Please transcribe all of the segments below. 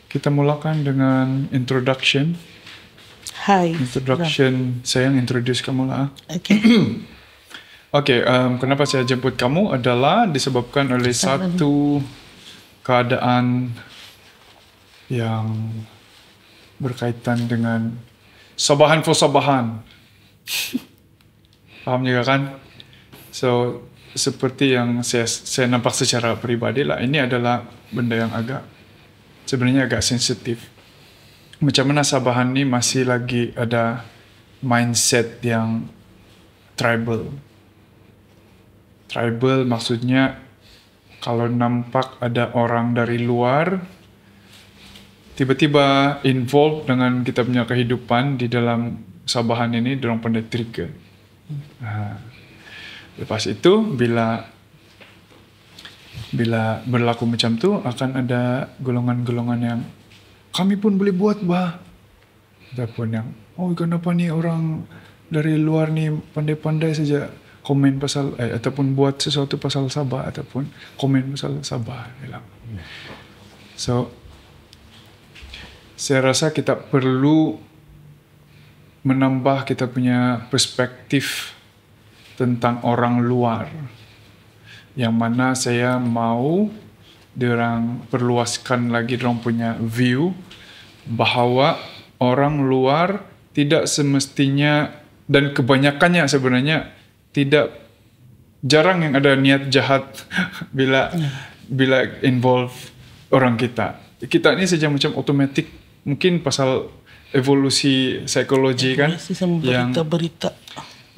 kita mulakan dengan introduction. Hai. Introduction, saya yang introduce kamu lah. Oke. Oke, kenapa saya jemput kamu adalah disebabkan oleh satu keadaan yang berkaitan dengan sabahan. Paham juga kan? So, seperti yang saya nampak secara pribadi lah, ini adalah benda yang sebenarnya agak sensitif. Macam mana sabahan ni masih lagi ada mindset yang tribal. Tribal maksudnya kalau nampak ada orang dari luar tiba-tiba involved dengan kita punya kehidupan di dalam sabahan ini, dorang pandai trigger. Lepas itu bila berlaku macam tu akan ada golongan-golongan yang kami pun boleh buat bah. Ataupun yang kenapa ni orang dari luar ni pandai-pandai saja komen pasal ataupun buat sesuatu pasal Sabah ataupun komen pasal Sabah. So saya rasa kita perlu menambah kita punya perspektif tentang orang luar, yang mana saya mau diorang perluaskan lagi diorang punya view bahawa orang luar tidak semestinya, dan kebanyakannya sebenarnya jarang yang ada niat jahat bila involve orang kita. Kita ni saja macam otomatik, mungkin pasal evolusi psikologi kan, yang berita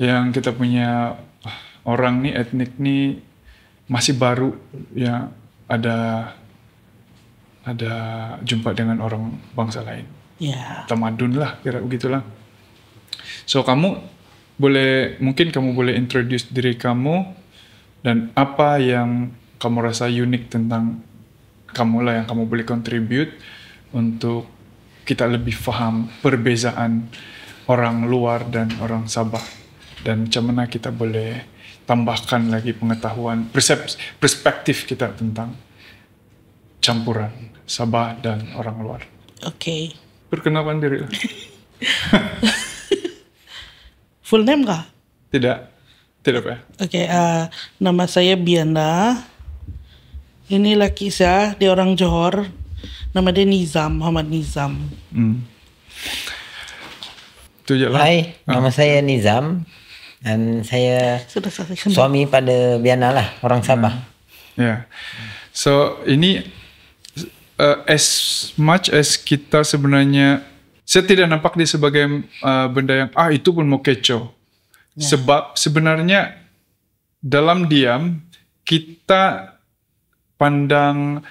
yang kita punya orang ni, etnik ni masih baru ya, ada jumpa dengan orang bangsa lain. Tamadun lah, kira begitulah. So mungkin kamu boleh introduce diri kamu dan apa yang kamu rasa unik tentang kamu lah, yang kamu boleh contribute untuk kita lebih faham perbezaan orang luar dan orang Sabah, dan macam mana kita boleh tambahkan lagi pengetahuan, perspektif kita tentang campuran Sabah dan orang luar. Oke. Perkenalkan diri lah. Full name kah? Tidak apa ya? Oke, nama saya Bianda. Ini laki saya, dia orang Johor. Nama dia Nizam, Muhammad Nizam. Itu je lah. Hai, nama saya Nizam. Dan saya suami pada Bianda lah, orang Sabah. So ini as much as kita sebenarnya, saya tidak nampak dia sebagai benda yang itu pun mau kecoh. Sebab sebenarnya dalam diam kita pandang,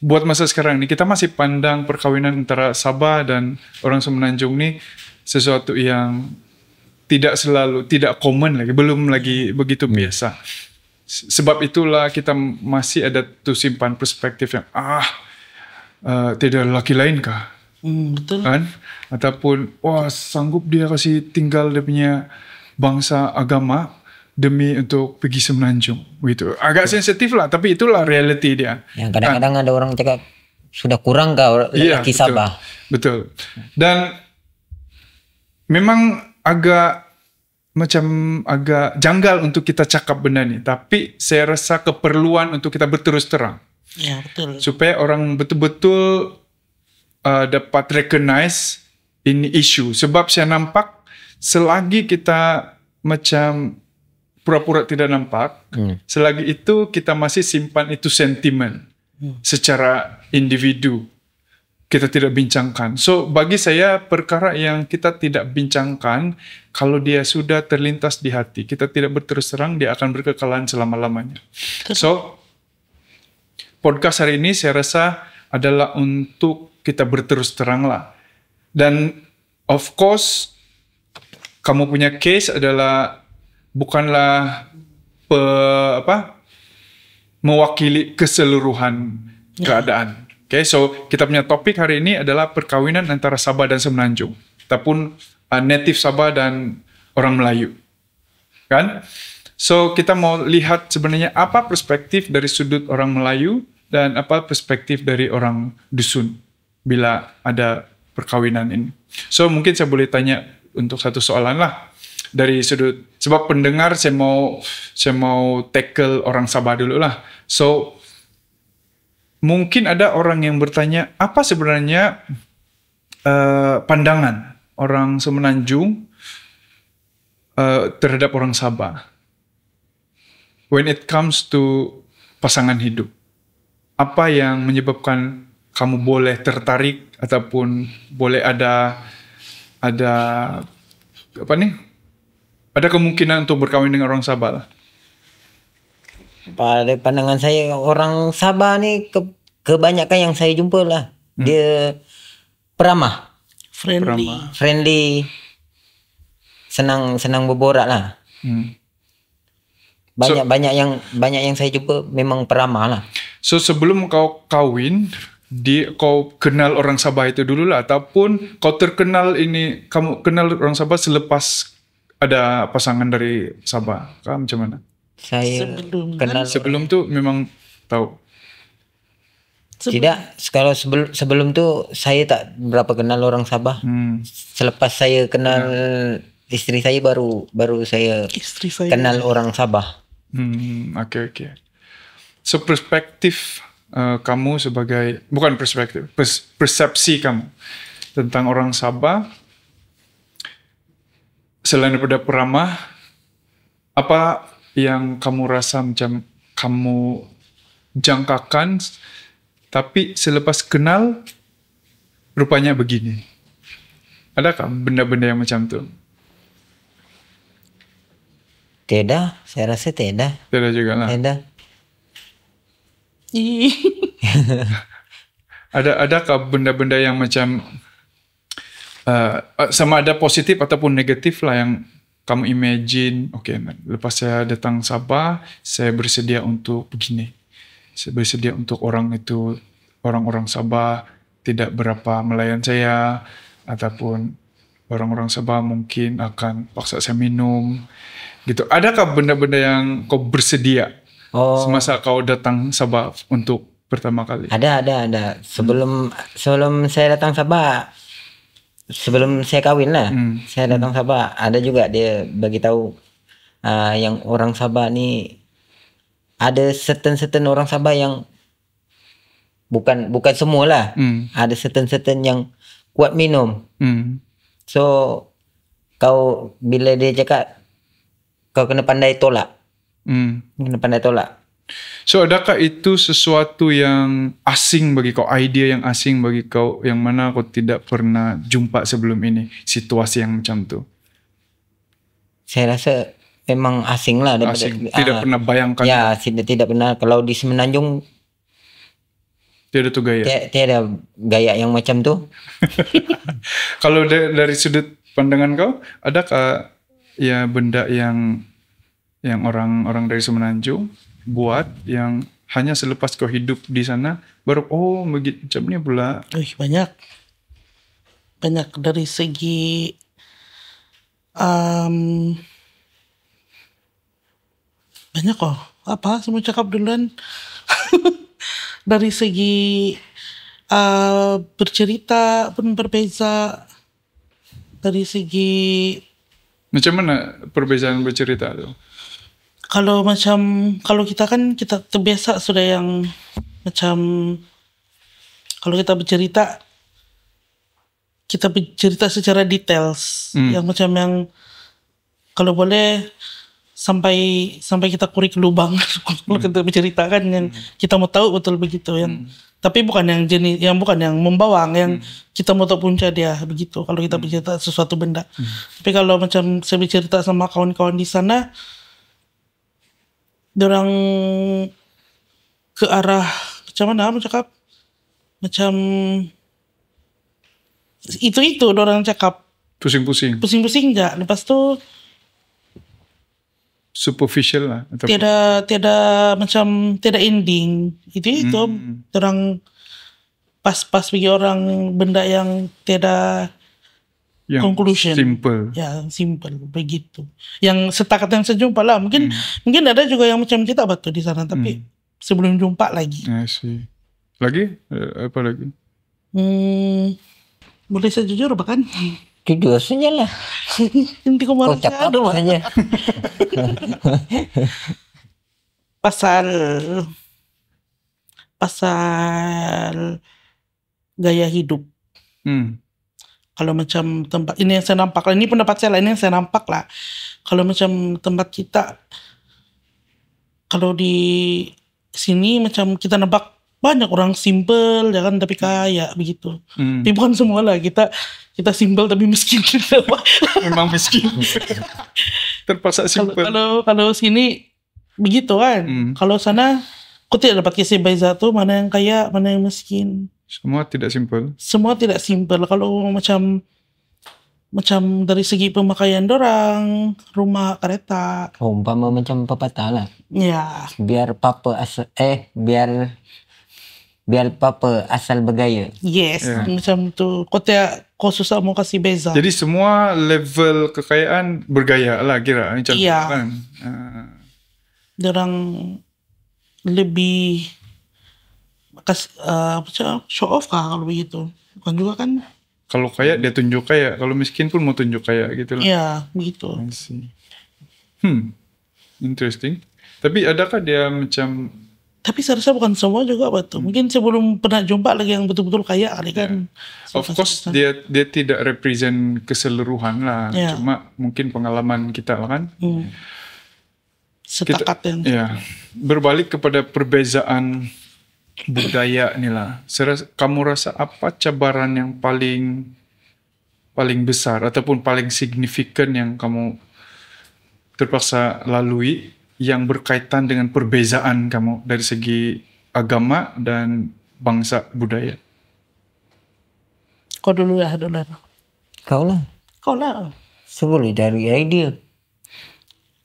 buat masa sekarang ni kita masih pandang perkawinan antara Sabah dan orang Semenanjung ni sesuatu yang tidak common lagi, belum lagi begitu biasa. Sebab itulah kita masih ada tu simpan perspektif yang tidak ada lelaki lain kah? Betul. Kan? Ataupun sanggup dia kasih tinggal dia punya bangsa agama demi untuk pergi Semenanjung. Begitu. Agak sensitif lah, tapi itulah reality dia. Yang kadang-kadang ada orang cakap sudah kurang kah lelaki Sabah. Betul. Dan memang agak janggal untuk kita cakap benda ni, tapi saya rasa keperluan untuk kita berterus terang. Ya, betul. Supaya orang betul-betul dapat recognize ini isu. Sebab saya nampak selagi kita macam pura-pura tidak nampak, selagi itu kita masih simpan itu sentimen secara individu. Kita tidak bincangkan. So bagi saya perkara yang kita tidak bincangkan, kalau dia sudah terlintas di hati, kita tidak berterus terang, dia akan berkekalan selama-lamanya. So podcast hari ini saya rasa adalah untuk kita berterus terang lah. Dan of course kamu punya case adalah bukanlah mewakili keseluruhan keadaan. Okay, so kita punya topik hari ini adalah perkawinan antara Sabah dan Semenanjung, ataupun native Sabah dan orang Melayu, kan? So kita mau lihat sebenarnya apa perspektif dari sudut orang Melayu dan apa perspektif dari orang dusun bila ada perkawinan ini. So mungkin saya boleh tanya untuk satu soalan lah dari sudut, sebab pendengar saya mau tackle orang Sabah dulu lah. So mungkin ada orang yang bertanya, apa sebenarnya pandangan orang Semenanjung terhadap orang Sabah when it comes to pasangan hidup? Apa yang menyebabkan kamu boleh tertarik ataupun boleh ada apa nih? Ada kemungkinan untuk berkawin dengan orang Sabah lah. Pada pandangan saya orang Sabah nih kebanyakan yang saya jumpa lah dia peramah, friendly, senang berborak lah. Banyak yang saya jumpa memang peramah lah. So sebelum kau kawin, kau kenal orang Sabah itu dulu lah, ataupun kau kamu kenal orang Sabah selepas ada pasangan dari Sabah? Kau macam mana? Saya sebelum tu memang tahu. Tidak, kalau sebelum tu saya tak berapa kenal orang Sabah. Selepas saya kenal istri saya baru saya kenal orang Sabah. Okay. So perspektif kamu sebagai, bukan perspektif, persepsi kamu tentang orang Sabah selain daripada peramah, apa yang kamu rasa macam kamu jangkakan tapi selepas kenal rupanya begini? Adakah benda-benda yang macam tu? Tidak, saya rasa tidak. Tidak juga lah. Tidak. Adakah benda-benda yang macam sama ada positif ataupun negatif lah yang kamu imagine, okay, lepas saya datang Sabah, saya bersedia untuk begini. Saya bersedia untuk orang-orang Sabah tidak berapa melayan saya, ataupun orang-orang Sabah mungkin akan paksa saya minum gitu. Adakah benda-benda yang kau bersedia semasa kau datang Sabah untuk pertama kali? Ada. Sebelum saya datang Sabah, sebelum saya kawin lah, saya datang Sabah, ada juga dia bagi tahu yang orang Sabah ni ada certain orang Sabah yang bukan semua lah, ada certain yang kuat minum. So kau bila dia cakap, kau kena pandai tolak. Kena pandai tolak. So adakah itu sesuatu yang asing bagi kau, idea yang asing bagi kau, yang mana kau tidak pernah jumpa sebelum ini, situasi yang macam tu? Saya rasa memang asing lah. Asing. Tidak pernah bayangkan. Ya, tidak pernah. Kalau di Semenanjung tiada tu gaya. Tiada gaya yang macam tu. Kalau dari sudut pandangan kau, adakah ya benda yang orang dari Semenanjung buat yang hanya selepas kau hidup di sana baru begitu macam ni pula? Banyak dari segi banyak apa semua cakap duluan. Dari segi bercerita pun berbeza. Dari segi macam mana perbezaan bercerita tu? Kalau kita terbiasa sudah yang macam kalau kita bercerita secara details, yang macam yang kalau boleh sampai kita kurik lubang kalau kita berceritakan yang kita mau tahu betul begitu yang tapi bukan yang jenis yang bukan yang membawang yang kita mau tahu punca dia begitu kalau kita bercerita sesuatu benda. Tapi kalau macam saya bercerita sama kawan-kawan di sana, dorang ke arah macam mana cakap macam itu dorang cakap pusing-pusing je. Lepas tu superficial lah ataupun tiada macam tiada ending itu dorang pas bagi orang benda yang tiada yang conclusion simple begitu yang setakat yang saya jumpa lah. Mungkin ada juga yang macam kita betul di sana tapi sebelum jumpa lagi. Lagi apa lagi? Boleh saya jujur apa kan? Jujur saja lah. Inti Kau kemarin cakap ada Pak. saja. Pasal gaya hidup. Kalau macam tempat ini yang saya nampak lah, ini pendapat saya lah, ini yang saya nampak lah. Kalau macam tempat kita, kalau di sini macam kita nampak banyak orang simple, ya kan, tapi kaya begitu. Tapi bukan semua lah, kita simple tapi miskin. Memang miskin. Terpaksa simple. Kalau sini begitu kan. Kalau sana, kau tidak dapat kisah beza tuh mana yang kaya, mana yang miskin. Semua tidak simple. Semua tidak simple. Kalau macam dari segi pemakaian dorang, rumah, kereta. Umpama macam pepatah lah. Ya. Biar papa asal bergaya. Yes, macam tu. Kau susah mau kasih beza. Jadi semua level kekayaan bergaya lah kira macam tu kan. Dorang lebih show off kah kalau begitu? Bukan juga kan? Kalau kaya dia tunjuk kaya, kalau miskin pun mau tunjuk kaya gitu lah. Iya, begitu. I see. Interesting. Tapi adakah dia macam? Tapi saya rasa bukan semua juga betul. Mungkin saya belum pernah jumpa lagi yang betul-betul kaya kali kan. Of course dia tidak represent keseluruhan lah. Cuma mungkin pengalaman kita lah kan. Setakat yang. Ya, berbalik kepada perbezaan budaya ni lah. Kamu rasa apa cabaran yang paling besar ataupun paling signifikan yang kamu terpaksa lalui yang berkaitan dengan perbezaan kamu dari segi agama dan bangsa budaya? Kau dulu ya, Dolar. Kau lah. Sebelum dari idea.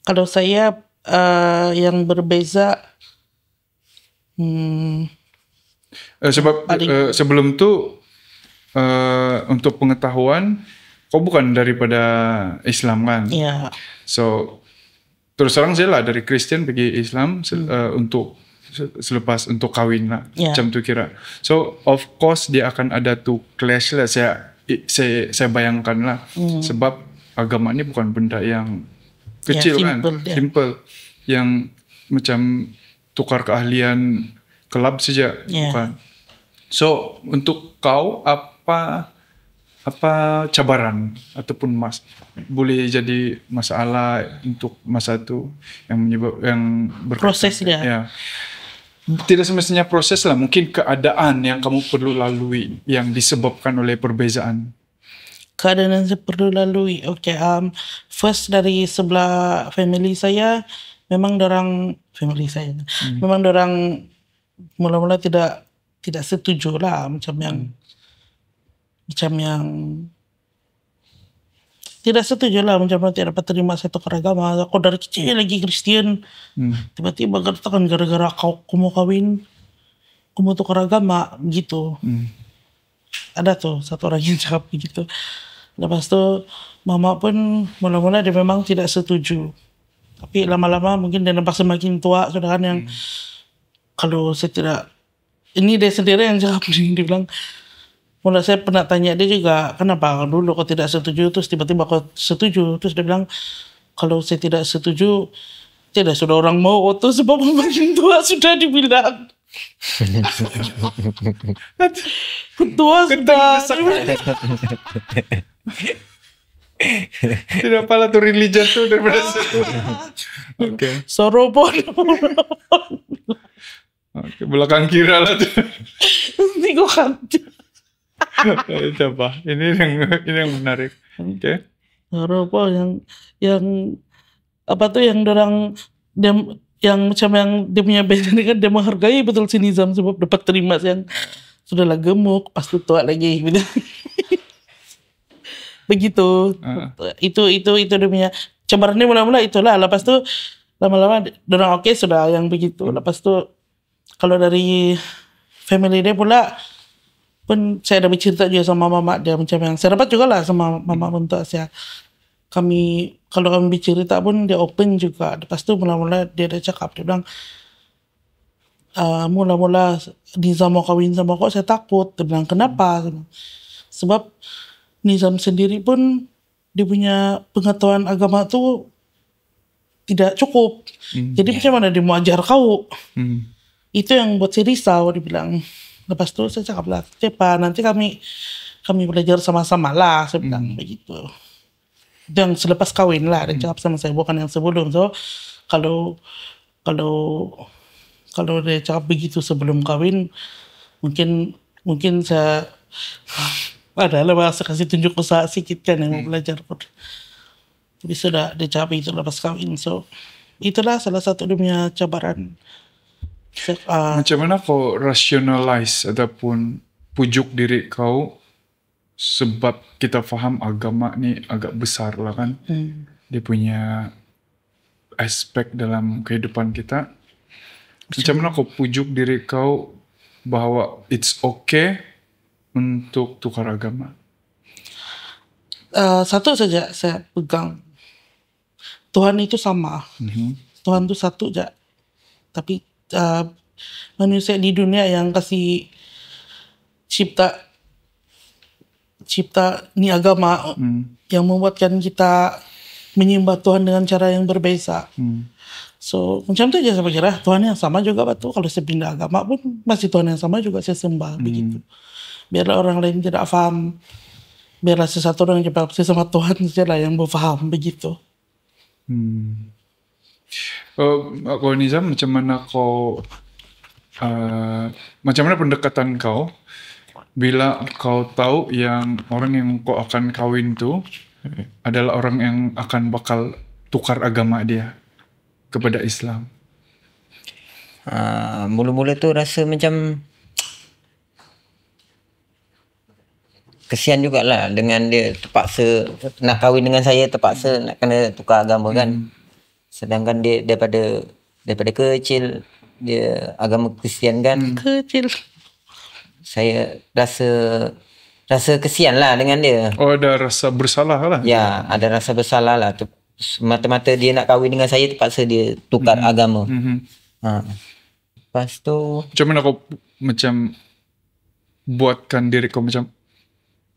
Kalau saya yang berbeza. Sebab sebelum tu untuk pengetahuan, kau bukan daripada Islam kan? Ya. So terus terang saya lah dari Kristen pergi Islam untuk selepas untuk kahwin lah, macam tu kira. So of course dia akan ada tu clash lah. Saya bayangkan lah, sebab agama ni bukan benda yang kecil kan, simple, yang macam tukar keahlian kelab saja, bukan. So untuk kau apa cabaran ataupun boleh jadi masalah untuk masa tu yang prosesnya. Ya. Tidak semestinya proses lah, mungkin keadaan yang kamu perlu lalui yang disebabkan oleh perbezaan. Keadaan yang saya perlu lalui. Okay, first dari sebelah family saya, memang dorang mula-mula tidak setuju lah, macam yang tidak setuju lah, macam tidak dapat terima satu keragama. Aku dari kecil lagi Kristen, tiba-tiba katakan gara-gara kau mau kawin, aku mau tukar agama gitu. Ada tuh satu orang yang cakap begitu. Lepas tu mama pun mula-mula dia memang tidak setuju, tapi lama-lama mungkin dia nampak semakin tua sudah kan, yang kalau saya tidak, ini dia sendiri yang jawab, dia bilang, mula saya pernah tanya dia juga, kenapa dulu kau tidak setuju, terus tiba-tiba kau setuju. Terus dia bilang, kalau saya tidak setuju, tidak sudah orang mau oto sebab makin tua sudah dibilang. Tua sudah. Tidak pala tuh religion tuh daripada situ. Oke. Soropon. Oke, belakang kira lah tuh. Nanti kau kan. Coba, ini yang menarik. Oke. Soropon yang apa tuh yang dorang yang macam yang dia punya band ini kan, dia menghargai betul si Nizam sebab dapat terima yang sudahlah gemuk, pas tu tua lagi gitu. Begitu. Itu dia punya cabarannya mula-mula itulah. Lepas tu lama-lama dorang oke sudah yang begitu. Lepas tu kalau dari family dia pula pun saya ada bercerita juga sama mama dia, macam yang saya dapat juga lah sama mama untuk saya. Kalau kami bercerita pun dia open juga. Lepas tu mula-mula dia ada cakap, dia bilang mula-mula Nizam mau kawin sama kok, saya takut. Dia bilang kenapa? Sebab Nizam sendiri pun dia punya pengetahuan agama tuh tidak cukup. Jadi macam mana dia mau ajar kau? Itu yang buat saya risau. Dia bilang. Lepas itu saya cakap lah, Cepa, nanti kami belajar sama-sama lah. Saya bilang begitu. Yang selepas kawin lah, dia cakap sama saya, bukan yang sebelum. So kalau dia cakap begitu sebelum kawin, mungkin saya adalah bahasa kasih tunjuk usaha sedikit kan yang mau belajar. Tapi sudah dia cakap itu lepas kawin. So itulah salah satu dia punya cabaran. Macam mana kau rationalize ataupun pujuk diri kau, sebab kita faham agama ni agak besar lah kan. Dia punya aspek dalam kehidupan kita. Macam mana kau pujuk diri kau bahawa it's okay untuk tukar agama? Satu saja saya pegang, Tuhan itu sama. Tuhan itu satu aja. Tapi manusia di dunia yang kasih cipta ni agama yang membuatkan kita menyembah Tuhan dengan cara yang berbeza. So macam tu aja saya kira, Tuhan yang sama juga betul. Kalau saya pindah agama pun masih Tuhan yang sama juga saya sembah begitu. Biarlah orang lain tidak faham, biarlah sesatu orang jawab saya sama Tuhan saja yang berfaham begitu. Kau Nizam, macam mana kau macam mana pendekatan kau bila kau tahu yang orang yang kau akan kawin tu adalah orang yang akan bakal tukar agama dia kepada Islam? Mula-mula tu rasa macam kesian jugalah dengan dia terpaksa nak kahwin dengan saya, terpaksa nak kena tukar agama kan. Sedangkan dia daripada kecil dia agama Kristian kan. Kecil. Saya rasa kesian lah dengan dia. Oh, ada rasa bersalah lah. Ya, ada rasa bersalah lah. Mata-mata dia nak kahwin dengan saya, terpaksa dia tukar agama. Lepas tu macam mana kau macam buatkan diri kau, macam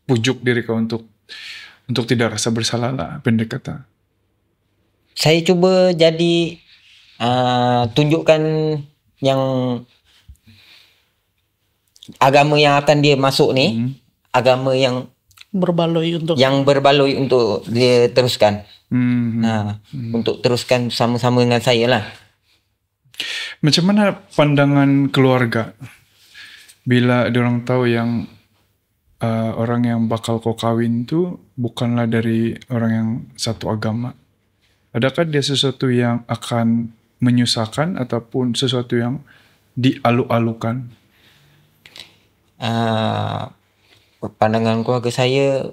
pujuk diri kau untuk tidak rasa bersalah lah, pendek kata? Saya cuba jadi tunjukkan yang agama yang akan dia masuk ni, agama yang berbaloi untuk dia teruskan. Untuk teruskan sama-sama dengan saya lah. Macam mana pandangan keluarga bila diorang tahu yang orang yang bakal kau kahwin tu bukanlah dari orang yang satu agama? Adakah dia sesuatu yang akan menyusahkan ataupun sesuatu yang dialu-alukan? Pandangan keluarga saya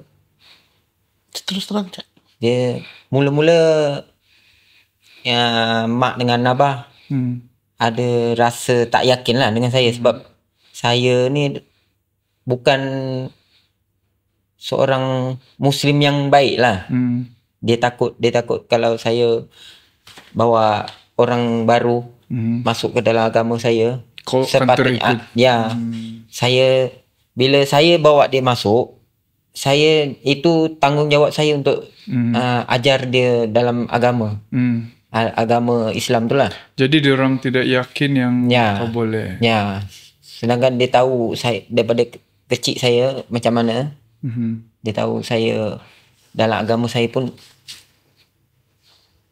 terus terang, Cak. Dia mula-mula mak dengan abah ada rasa tak yakin lah dengan saya, sebab saya ni bukan seorang Muslim yang baik lah. Dia takut kalau saya bawa orang baru masuk ke dalam agama saya, sepatutnya saya, bila saya bawa dia masuk, saya itu tanggungjawab saya untuk ajar dia dalam agama agama Islam tu lah. Jadi diorang tidak yakin yang kau boleh. Ya. Sedangkan dia tahu saya daripada kecil saya macam mana. Dia tahu saya dalam agama saya pun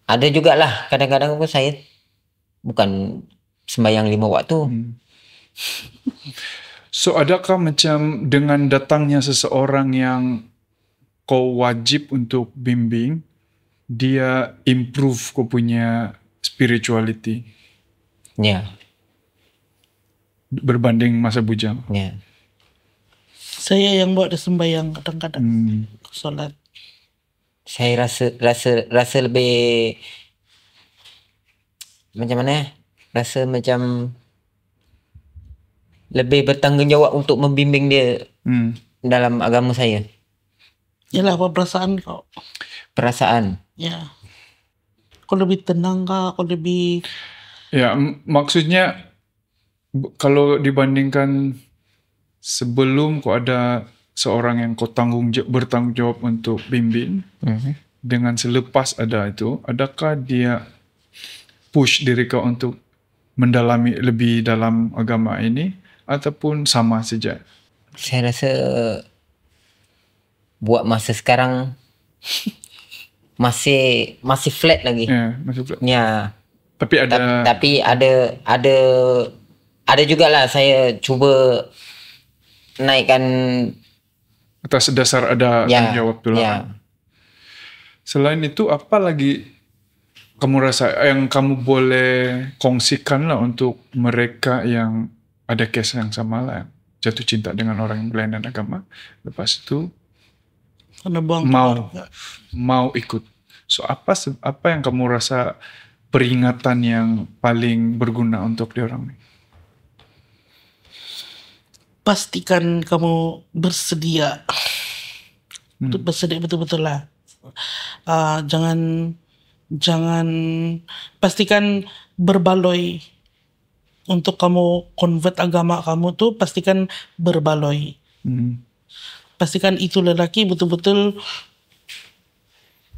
ada jugalah kadang-kadang pun saya bukan sembahyang 5 waktu. So adakah macam dengan datangnya seseorang yang kau wajib untuk bimbing, dia improve kau punya spirituality? Ya. Berbanding masa bujang? Ya. Saya yang buat dia sembahyang kadang-kadang, solat. Saya rasa lebih macam mana? Rasa macam lebih bertanggungjawab untuk membimbing dia dalam agama saya. Yalah, apa perasaan kau? Perasaan. Ya. Kau lebih tenang kah? Kau lebih... Ya, maksudnya kalau dibandingkan sebelum kau ada seorang yang kau bertanggung jawab untuk bimbing, dengan selepas ada itu, adakah dia push diri kau untuk mendalami lebih dalam agama ini ataupun sama saja? Saya rasa buat masa sekarang masih flat lagi. Ya, masih flat. Ya. Tapi ada juga lah saya cuba naikkan atas dasar ada tanggung jawab tu lah. Ya. Selain itu apa lagi kamu rasa yang kamu boleh kongsikan lah untuk mereka yang ada kes yang sama lah, jatuh cinta dengan orang yang berlainan agama, lepas itu mau ikut. So apa yang kamu rasa peringatan yang paling berguna untuk diorang? Pastikan kamu bersedia. Bersedia betul-betul lah. Jangan pastikan berbaloi untuk kamu convert agama kamu tuh, pastikan berbaloi. Pastikan itu lelaki betul-betul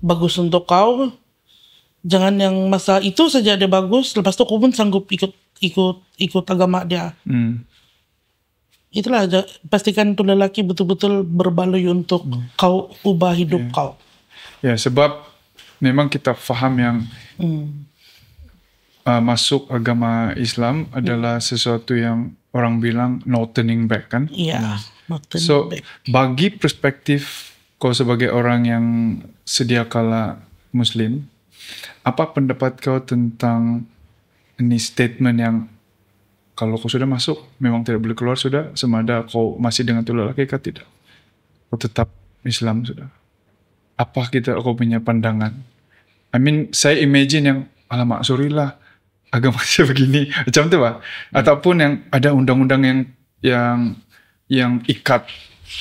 bagus untuk kau. Jangan yang masa itu saja dia bagus, lepas itu kau pun sanggup ikut agama dia. Itulah, pastikan itu lelaki betul-betul berbaloi untuk kau ubah hidup kau. Ya, sebab memang kita faham yang masuk agama Islam adalah sesuatu yang orang bilang no turning back kan? Iya, no turning so, back. Bagi perspektif kau sebagai orang yang sedia kala Muslim, apa pendapat kau tentang ini statement yang kalau kau sudah masuk memang tidak boleh keluar sudah, semada kau masih dengan tu lelaki kah tidak? Kau tetap Islam sudah. Apa kau punya pandangan? I mean, saya imagine yang alamak sorry lah agama saya begini macam tu lah. Ataupun yang ada undang-undang yang ikat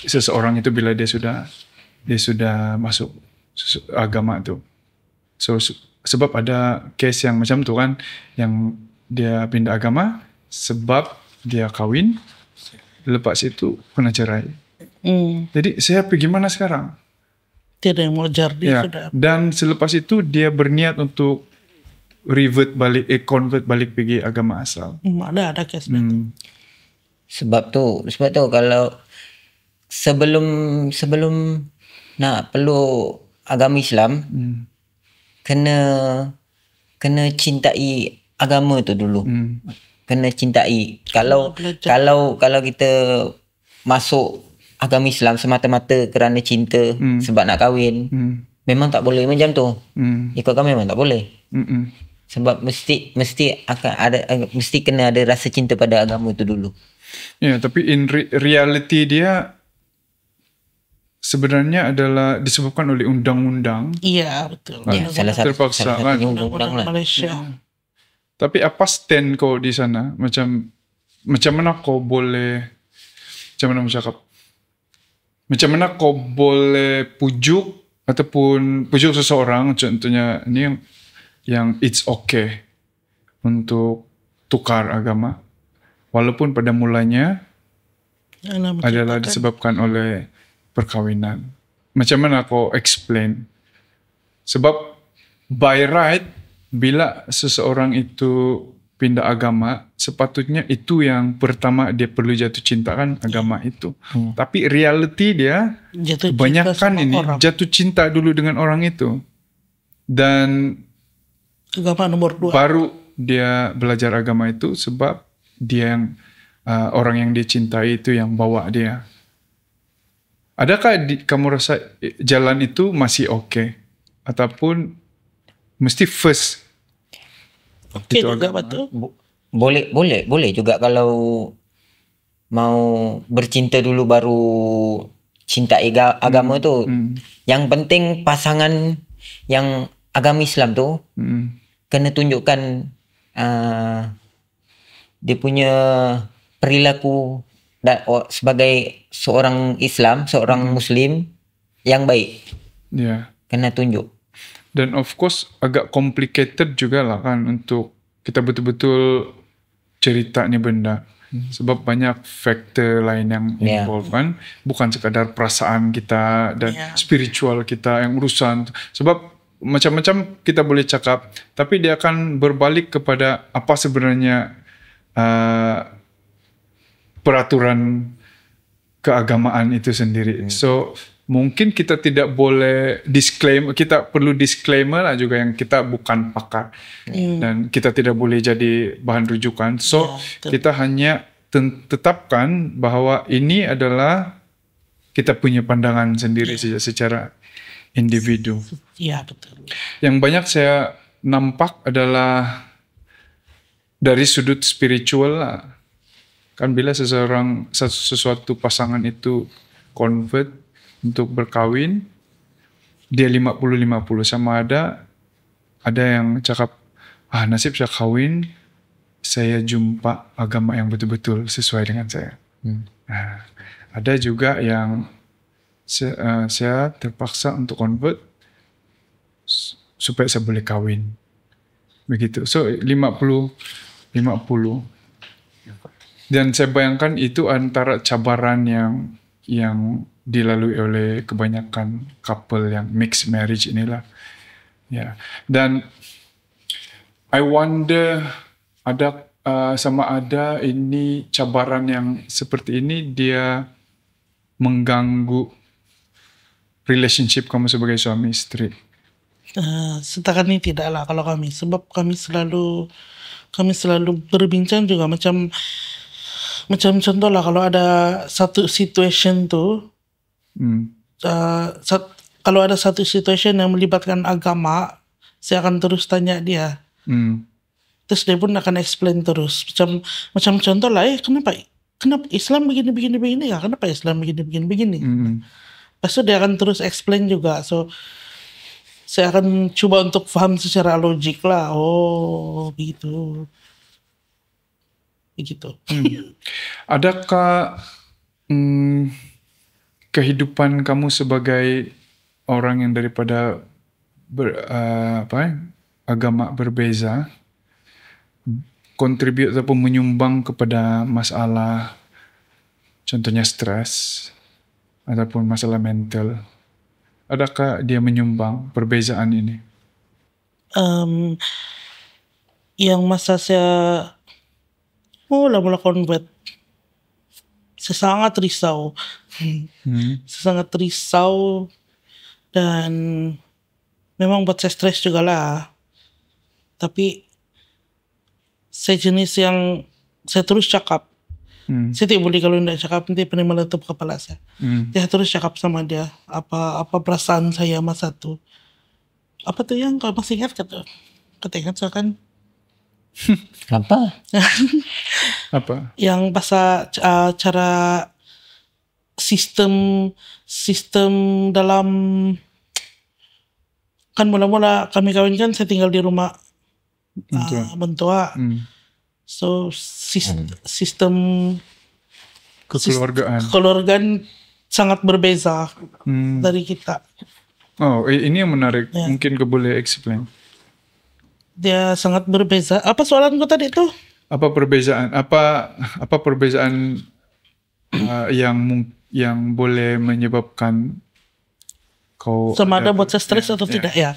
seseorang itu bila dia sudah masuk agama tu. So sebab ada case yang macam tu kan, yang dia pindah agama sebab dia kahwin, lepas itu kena cerai. Jadi saya pergi mana sekarang? Tidak yang mau ajar dia sudah. Dan selepas itu dia berniat untuk convert balik pergi agama asal. Ada kes. Sebab tu kalau sebelum nak peluk agama Islam, kena cintai agama tu dulu. Kena cintai. Kalau kita masuk agama Islam semata-mata kerana cinta, sebab nak kahwin, memang tak boleh macam tu. Ikutkan memang tak boleh. Sebab mesti kena ada rasa cinta pada agama tu dulu. Ya, tapi in reality dia sebenarnya adalah disebabkan oleh undang-undang. Iya, betul. Ya, salah satu undang-undang Malaysia. Tapi apa stand kau di sana? Macam mana kau boleh, macam mana cakap? Macam mana kau boleh pujuk seseorang, contohnya ini yang it's okay untuk tukar agama, walaupun pada mulanya adalah disebabkan oleh perkahwinan. Macam mana kau explain? Sebab by right, bila seseorang itu pindah agama, sepatutnya itu yang pertama dia perlu jatuh cinta kan agama itu. Tapi reality dia kebanyakan ini jatuh cinta dulu dengan orang itu. Dan agama nomor 2. Baru dia belajar agama itu sebab dia yang orang yang dia cintai itu yang bawa dia. Adakah kamu rasa jalan itu masih okay? Ataupun mesti first? Okey juga betul. Boleh juga kalau mau bercinta dulu baru cintai agama tu. Yang penting pasangan yang agama Islam tu kena tunjukkan dia punya perilaku sebagai seorang Islam, seorang Muslim yang baik. Ya. Kena tunjuk. Dan of course agak complicated juga lah kan untuk kita betul-betul cerita ni benda. Sebab banyak faktor lain yang involved kan. Bukan sekadar perasaan kita dan spiritual kita yang urusan. Sebab macam-macam kita boleh cakap, tapi dia akan berbalik kepada apa sebenarnya peraturan keagamaan itu sendiri. So mungkin kita tidak boleh kita perlu disclaimer lah juga yang kita bukan pakar dan kita tidak boleh jadi bahan rujukan. So kita hanya tetapkan bahwa ini adalah kita punya pandangan sendiri secara individu. Iya, betul. Yang banyak saya nampak adalah dari sudut spiritual lah. Kan bila sesuatu pasangan itu convert untuk berkahwin, dia 50-50 sama ada yang cakap, nasib saya kawin, saya jumpa agama yang betul-betul sesuai dengan saya. Ada juga yang saya terpaksa untuk convert supaya saya boleh kawin. Begitu. So 50-50. Dan saya bayangkan itu antara cabaran yang dilalui oleh kebanyakan couple yang mixed marriage inilah. Ya. Dan I wonder sama ada ini cabaran yang seperti ini dia mengganggu relationship kamu sebagai suami istri. Setakat ini tidaklah kalau kami, sebab kami selalu berbincang juga macam contoh lah, kalau ada satu situation tu kalau ada satu situation yang melibatkan agama, saya akan terus tanya dia. Terus dia pun akan explain terus. Macam contoh lah, kenapa Islam begini ya? Kenapa Islam begini? Lepas itu dia akan terus explain juga. So saya akan coba untuk faham secara logik lah. Oh, begitu. Adakah kehidupan kamu sebagai orang yang daripada agama berbeza kontribut ataupun menyumbang kepada masalah contohnya stres ataupun masalah mental? Adakah dia menyumbang perbezaan ini? Yang masa saya mula convert, saya sangat risau. Saya sangat risau dan memang buat saya stres juga lah. Tapi saya jenis yang saya terus cakap. Saya tidak boleh kalau tidak cakap nanti pernah meletup kepala saya. Saya terus cakap sama dia apa perasaan saya masa tu. Apa tu yang kau masih ingat kata? Kata ingat saya kan? Apa? Apa? Yang pasal cara sistem dalam, kan mula-mula kami kawin kan saya tinggal di rumah mentua. So sistem kekeluargaan sangat berbeza dari kita. Oh, ini yang menarik. Mungkin kau boleh explain. Dia sangat berbeza. Apa soalan kau tadi tuh? Apa perbezaan? Apa perbezaan yang boleh menyebabkan kau sama ada buat saya stres atau tidak ya?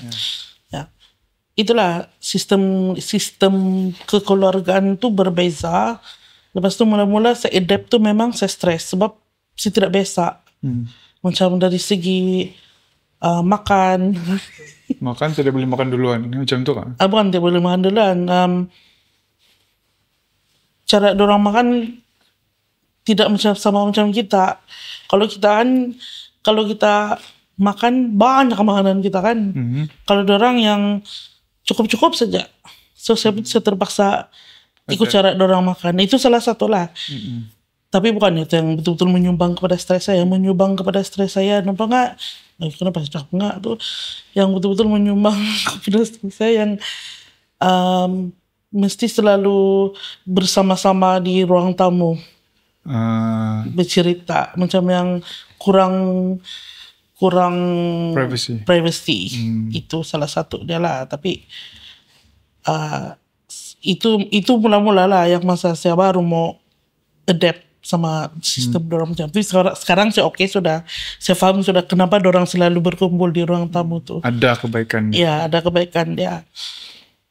Itulah sistem kekeluargaan tu berbeza. Lepas tu mula-mula saya adapt tu memang saya stres sebab saya tidak biasa. Macam dari segi makan. Makan tidak boleh makan duluan macam tu kan? Bukan tidak boleh makan duluan. Cara dorang makan tidak sama macam kita. Kalau kita makan banyak makanan kita kan. Kalau dorang yang cukup-cukup saja. So saya terpaksa ikut cara dorang makan. Itu salah satu lah. Tapi bukan itu yang betul-betul menyumbang kepada stres saya. Menyumbang kepada stres saya. Nampak nggak? Kenapa saya cakap nggak tuh? Yang betul-betul menyumbang kepada stres saya yang mesti selalu bersama-sama di ruang tamu. Bercerita. Macam yang kurang privacy. Itu salah satu dia lah. Tapi itu mula-mula lah yang masa saya baru mau adapt sama sistem dorang macam itu. Sekarang saya oke sudah, saya paham sudah kenapa dorang selalu berkumpul di ruang tamu tuh. Ada kebaikan. Ya, ada kebaikan dia.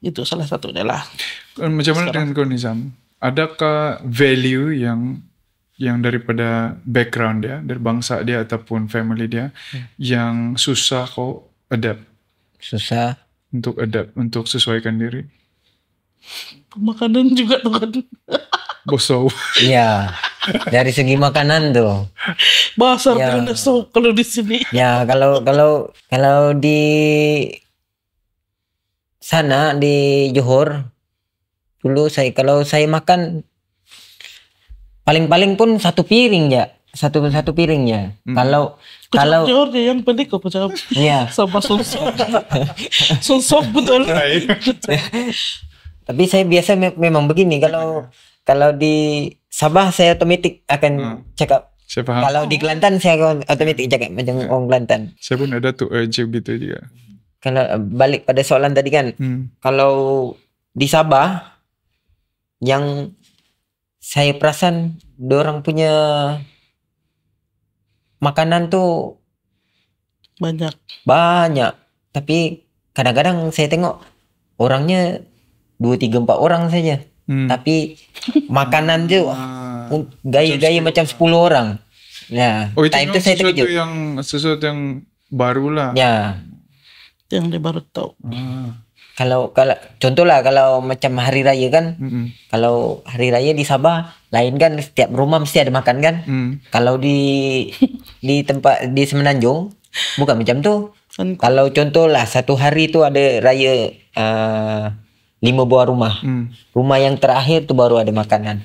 Itu salah satunya lah. Macam mana dengan kau Nizam? Adakah value yang daripada background dia, dari bangsa dia ataupun family dia, yang susah kau adapt? Susah. Untuk adapt, untuk sesuaikan diri? Makanan juga tuh kan. Boso. Iya. Dari segi makanan tuh. Basar Ya. karena so kalau di sini. Ya kalau di sana di Johor dulu kalau saya makan paling pun satu piring ya. Satu piring ya. Kalau Johor dia yang pendek kok macam ya. sama sonsop. Sonsop betul. Tapi saya biasa memang begini kalau di Sabah saya otomatis akan cakap. Saya paham. Kalau di Kelantan saya akan otomatis cakap macam orang Kelantan. Saya pun ada tuh urge gitu juga. Kalau balik pada soalan tadi kan, kalau di Sabah yang saya perasan dorang punya makanan tuh Banyak. tapi kadang-kadang saya tengok orangnya 2, 3, 4 orang saja. Tapi makanan tuh gaya macam 10 orang. Ya, Oh, itu time itu saya terkejut. sesuatu yang baru lah. Ya, Yang dia baru tahu. kalau contoh lah kalau macam hari raya kan, kalau hari raya di Sabah lain kan, setiap rumah mesti ada makan kan. Kalau di tempat di Semenanjung bukan macam tu. Kalau contoh lah satu hari tu ada raya 5 buah rumah. Rumah yang terakhir tu baru ada makanan.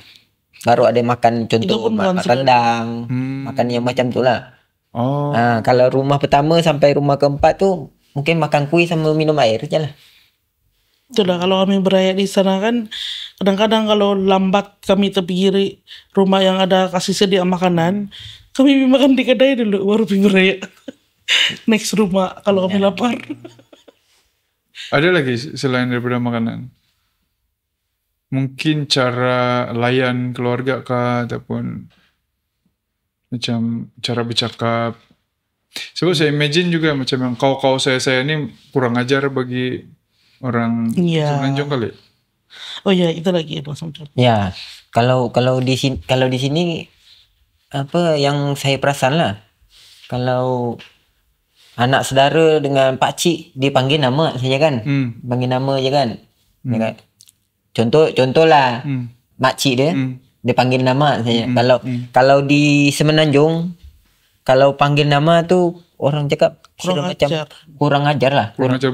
Baru ada makan contoh rendang, makan yang macam tu lah. Oh. Kalau rumah pertama sampai rumah keempat tu mungkin makan kuih sama minum air je lah. Itulah kalau kami beraya di sana kan, kadang-kadang kalau lambat kami terpikir rumah yang ada kasih sedia makanan, kami makan di kedai dulu baru pergi beraya. Next rumah kalau kami lapar. Ada lagi selain daripada makanan? Mungkin cara layan keluarga kah, ataupun macam cara bercakap. Sebab saya imagine juga macam yang kau saya ni kurang ajar bagi orang Semenanjung kali. Oh ya, itu lagi macam. Ya, kalau di sini apa yang saya perasan lah, kalau anak saudara dengan pakcik dipanggil nama saja kan, panggil nama je kan. Contoh lah, makcik dia panggil nama saja. Kalau di Semenanjung, kalau panggil nama tu orang cakap kurang ajar lah,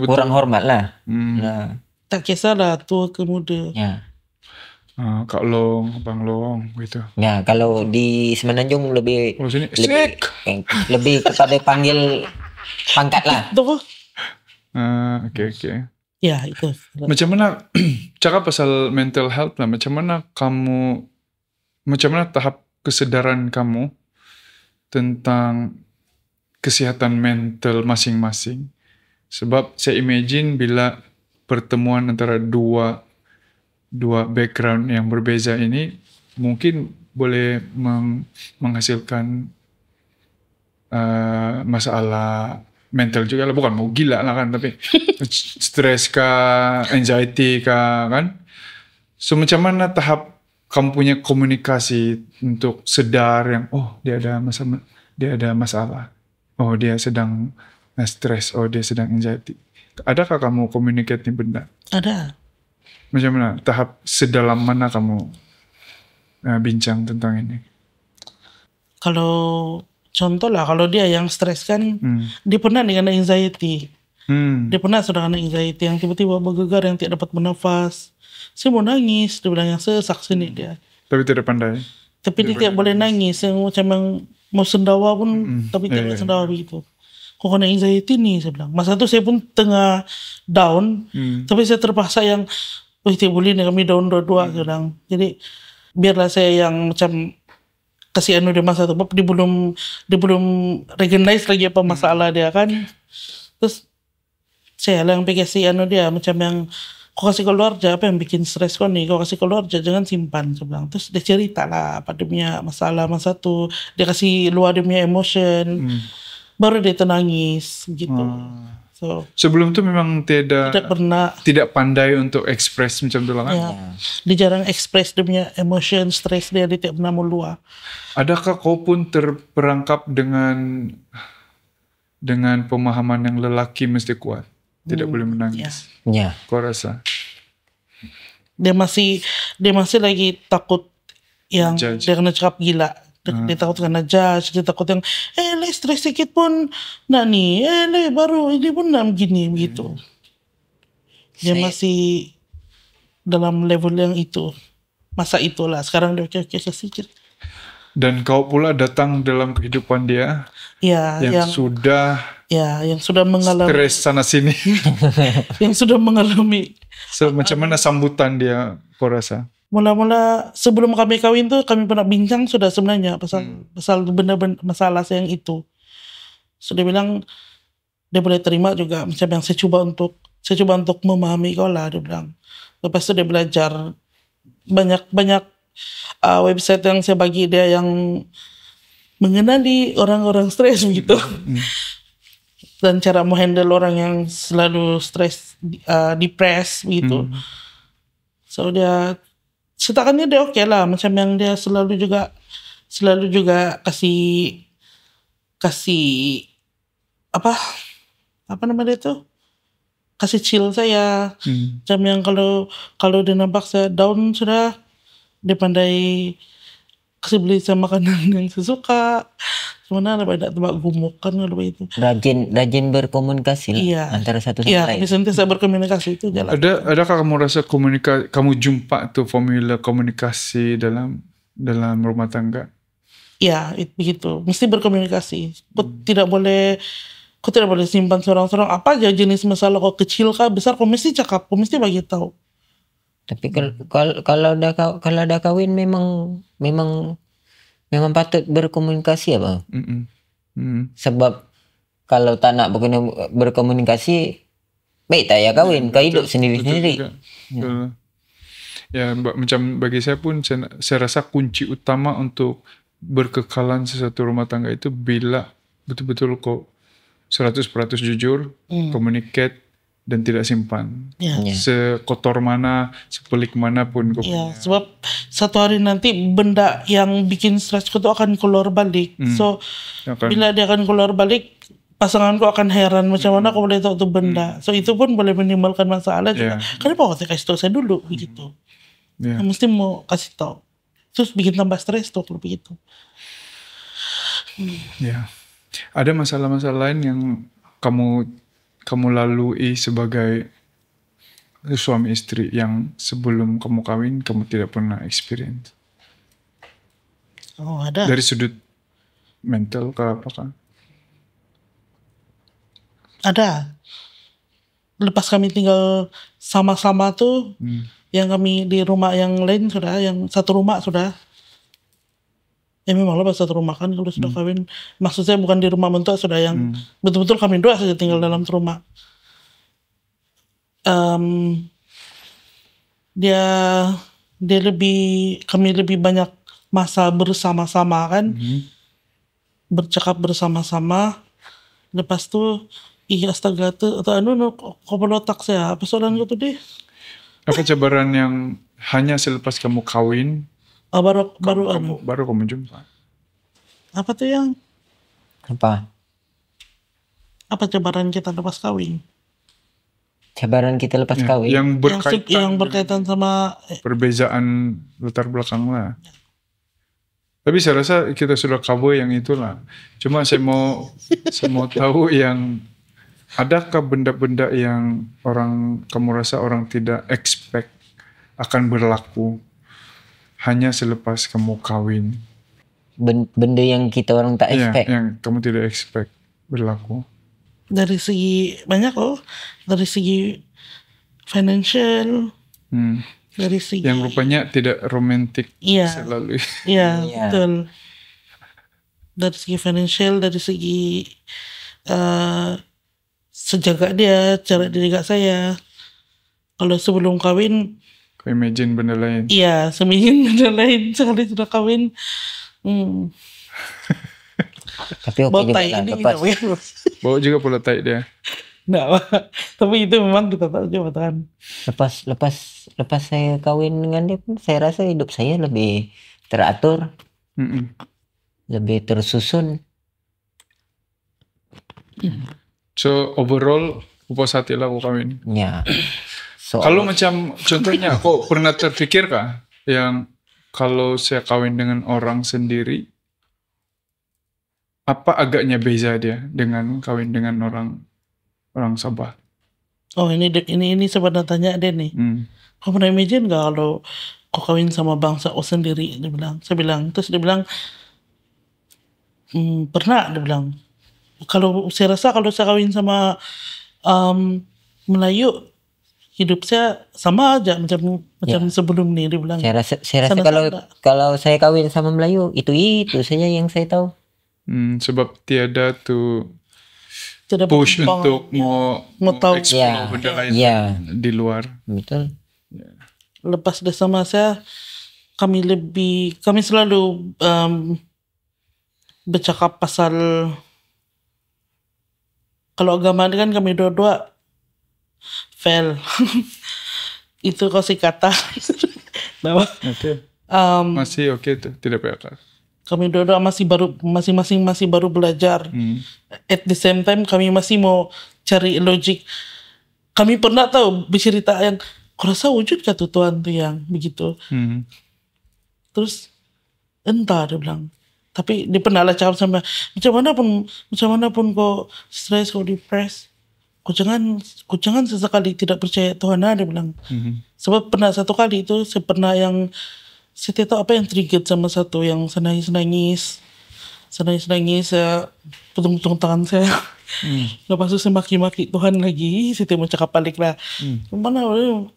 kurang hormat lah. Nah, tak kisahlah tua ke muda. ya. Kak Long, Bang Long gitu. Ya, kalau di Semenanjung lebih Sini, lebih kepada panggil pangkat lah. Tuh. Okay. Ya, itu. Macam mana cakap pasal mental health lah, macam mana tahap kesedaran kamu tentang kesihatan mental masing-masing? Sebab saya imagine bila pertemuan antara dua background yang berbeza ini mungkin boleh menghasilkan masalah mental juga lah, bukan mau gila lah kan, tapi stres kah, anxiety kah kan. So macam mana tahap kamu punya komunikasi untuk sedar yang dia ada masalah, dia sedang stres, dia sedang anxiety. Adakah kamu communicate ni benda? Ada. Macam mana? Tahap sedalam mana kamu bincang tentang ini? Kalau contoh lah, kalau dia yang stres kan, dia pernah dengan anxiety. Dia pernah sudah kena anxiety yang tiba-tiba bergegar, yang tidak dapat bernafas. Saya mau nangis, dia bilang yang sesak sini dia. Tapi tidak pandai. Tapi dia tidak boleh nangis, yang macam yang mau sendawa pun, tapi tidak sendawa begitu. Kok kena anxiety nih, saya bilang. Masa itu saya pun tengah down, tapi saya terpaksa yang, tidak boleh nih kami down dua-dua, saya bilang. Jadi biarlah saya yang macam kasih dia masa itu, dia belum recognize lagi apa masalah dia kan. Terus saya lah yang kasih dia macam yang kau kasih keluar aja apa yang bikin stres kau nih, kau kasih keluar aja, jangan simpan, saya bilang. Terus dia cerita lah apa dia punya masalah masa tuh, dia kasih luar dia punya emotion, baru dia nangis gitu. So Sebelum itu memang tidak pernah, tidak pandai untuk ekspres macam tu lah kan. ya, dia jarang express dia punya emotion, stres dia tidak pernah meluah. Adakah kau pun terperangkap dengan pemahaman yang lelaki mesti kuat, tidak boleh menangis? Ya. Kau rasa? Dia masih lagi takut yang Judge. dia kena cakap gila. Dia takut kena judge, dia takut yang le stres sedikit pun nak ni, le baru ini pun nak begini begitu. Dia masih dalam level yang itu, masa itulah. Sekarang dia oke sedikit. Dan kau pula datang dalam kehidupan dia Ya, yang sudah yang sudah mengalami, stres sana sini. yang sudah mengalami. So, macam mana sambutan dia kau rasa? Mula-mula sebelum kami kawin tuh kami pernah bincang sudah sebenarnya pasal benda-benda masalah yang itu. So dia bilang dia boleh terima juga, macam yang saya coba untuk memahami kau lah, dia bilang. Lepas itu dia belajar banyak website yang saya bagi dia yang mengenali orang-orang stres gitu. Dan cara menghandle orang yang selalu stres, depres gitu. So dia setakannya dia oke lah, macam yang dia selalu juga kasih apa namanya itu, kasih chill saya. Macam yang kalau dia nampak saya down sudah, dia pandai kasih beli saya makanan yang saya suka. Sebenarnya tidak tempat gumuk kan kalau begitu. Rajin berkomunikasi lah, Iya. antara satu sama Iya, lain. kami sentiasa berkomunikasi itu jalan. Adakah kamu rasa kamu jumpa tuh formula komunikasi dalam rumah tangga? Iya, begitu. Mesti berkomunikasi. Kau tidak boleh simpan seorang-seorang. Apa aja jenis masalah, kau kecil kah besar, kau mesti cakap, kau mesti bagi tahu. Tapi kalau udah kawin memang patut berkomunikasi ya bang. Sebab kalau tak nak berkomunikasi, baik tak ya kawin, kau hidup sendiri-sendiri. Betul. Ya, macam bagi saya pun saya rasa kunci utama untuk berkekalan sesuatu rumah tangga itu bila betul-betul kau 100% jujur, communicate dan tidak simpan. Ya. Sekotor mana, sepelik mana pun kau Ya, sebab satu hari nanti benda yang bikin stres itu akan keluar balik. So, bila dia akan keluar balik, pasanganku akan heran macam mana kau boleh tahu itu benda. So, itu pun boleh menimbulkan masalah juga. Kenapa kau kasih tahu saya dulu begitu? Mesti mau kasih tahu. Terus bikin tambah stres tuh kalau begitu. Ya. Ada masalah-masalah lain yang kamu lalui sebagai suami istri yang sebelum kamu kawin kamu tidak pernah experience? Oh, ada. Dari sudut mental ke apakah? Ada. Lepas kami tinggal sama-sama tuh, yang kami di rumah yang lain sudah, yang satu rumah sudah. Ya memang lah satu rumah kan kalau sudah kawin. Maksud saya bukan di rumah mentua, sudah yang betul-betul kami dua saja tinggal dalam rumah. Kami lebih banyak masa bersama-sama kan. Bercakap bersama-sama. Lepas tu astaga tuh kau otak saya apa soalan itu deh. Apa cabaran yang hanya selepas kamu kawin baru kamu jumpa? Apa tuh yang Apa cabaran kita lepas kawin? cabaran kita lepas kawin? Yang berkaitan sama perbezaan latar belakang lah. Tapi saya rasa kita sudah cover yang itulah. Cuma saya mau tahu yang adakah benda-benda yang kamu rasa orang tidak expect akan berlaku hanya selepas kamu kawin? Benda yang kita orang tak expect. Yang kamu tidak expect berlaku. Dari segi banyak dari segi financial, dari segi yang rupanya tidak romantis selalu. Iya, betul. Dari segi financial, dari segi sejaga dia, cara dijaga saya. Kalau sebelum kawin, Kau imagine benda lain. iya seminggu dan lain. Sekali sudah kawin, Tapi oke juga botai lah ini lepas tidak begitu. Bawa juga pula tai dia. Nggak, Pak. Tapi itu memang kita tahu coba tahan. lepas saya kawin dengan dia pun saya rasa hidup saya lebih teratur, Mm-mm. lebih tersusun. So overall puas hati lah kau kawin. Ya. Kalau macam contohnya kau pernah terfikir kah yang kalau saya kawin dengan orang sendiri, apa agaknya beza dia dengan kawin dengan orang Sabah? Oh ini sebenarnya tanya deh nih. Kau pernah imagine nggak kalau kau kawin sama bangsa kau sendiri? Saya bilang, terus dia bilang, pernah, dia bilang. Kalau saya rasa kalau saya kawin sama Melayu, hidup saya sama aja macam sebelum nih, dia bilang. Saya rasa Sana-sana. kalau saya kawin sama Melayu itu saja yang saya tahu. Sebab tiada tuh Tidak push berkembang. untuk mau tahu. explore benda lain di luar. Betul. Lepas dia sama saya, kami selalu bercakap pasal, kalau agama kan kami dua-dua fail. Itu kau kata. Oke. Masih oke tuh, tidak apa-apa. Kami dua-dua masing-masing masih baru belajar. At the same time kami masih mau cari logik. Kami pernah tahu bercerita yang, kau rasa wujud kah tuh Tuhan tuh yang begitu. Terus entah, dia bilang. Tapi dia pernah lah cakap sama, macam mana pun kau stres, kau depres, kau jangan sesekali tidak percaya Tuhan, dia bilang. Sebab pernah satu kali itu saya tidak tahu apa yang trigger sama satu yang nangis, saya putung tangan saya. Lepas itu saya maki-maki Tuhan lagi, saya mau cakap balik lah. Mana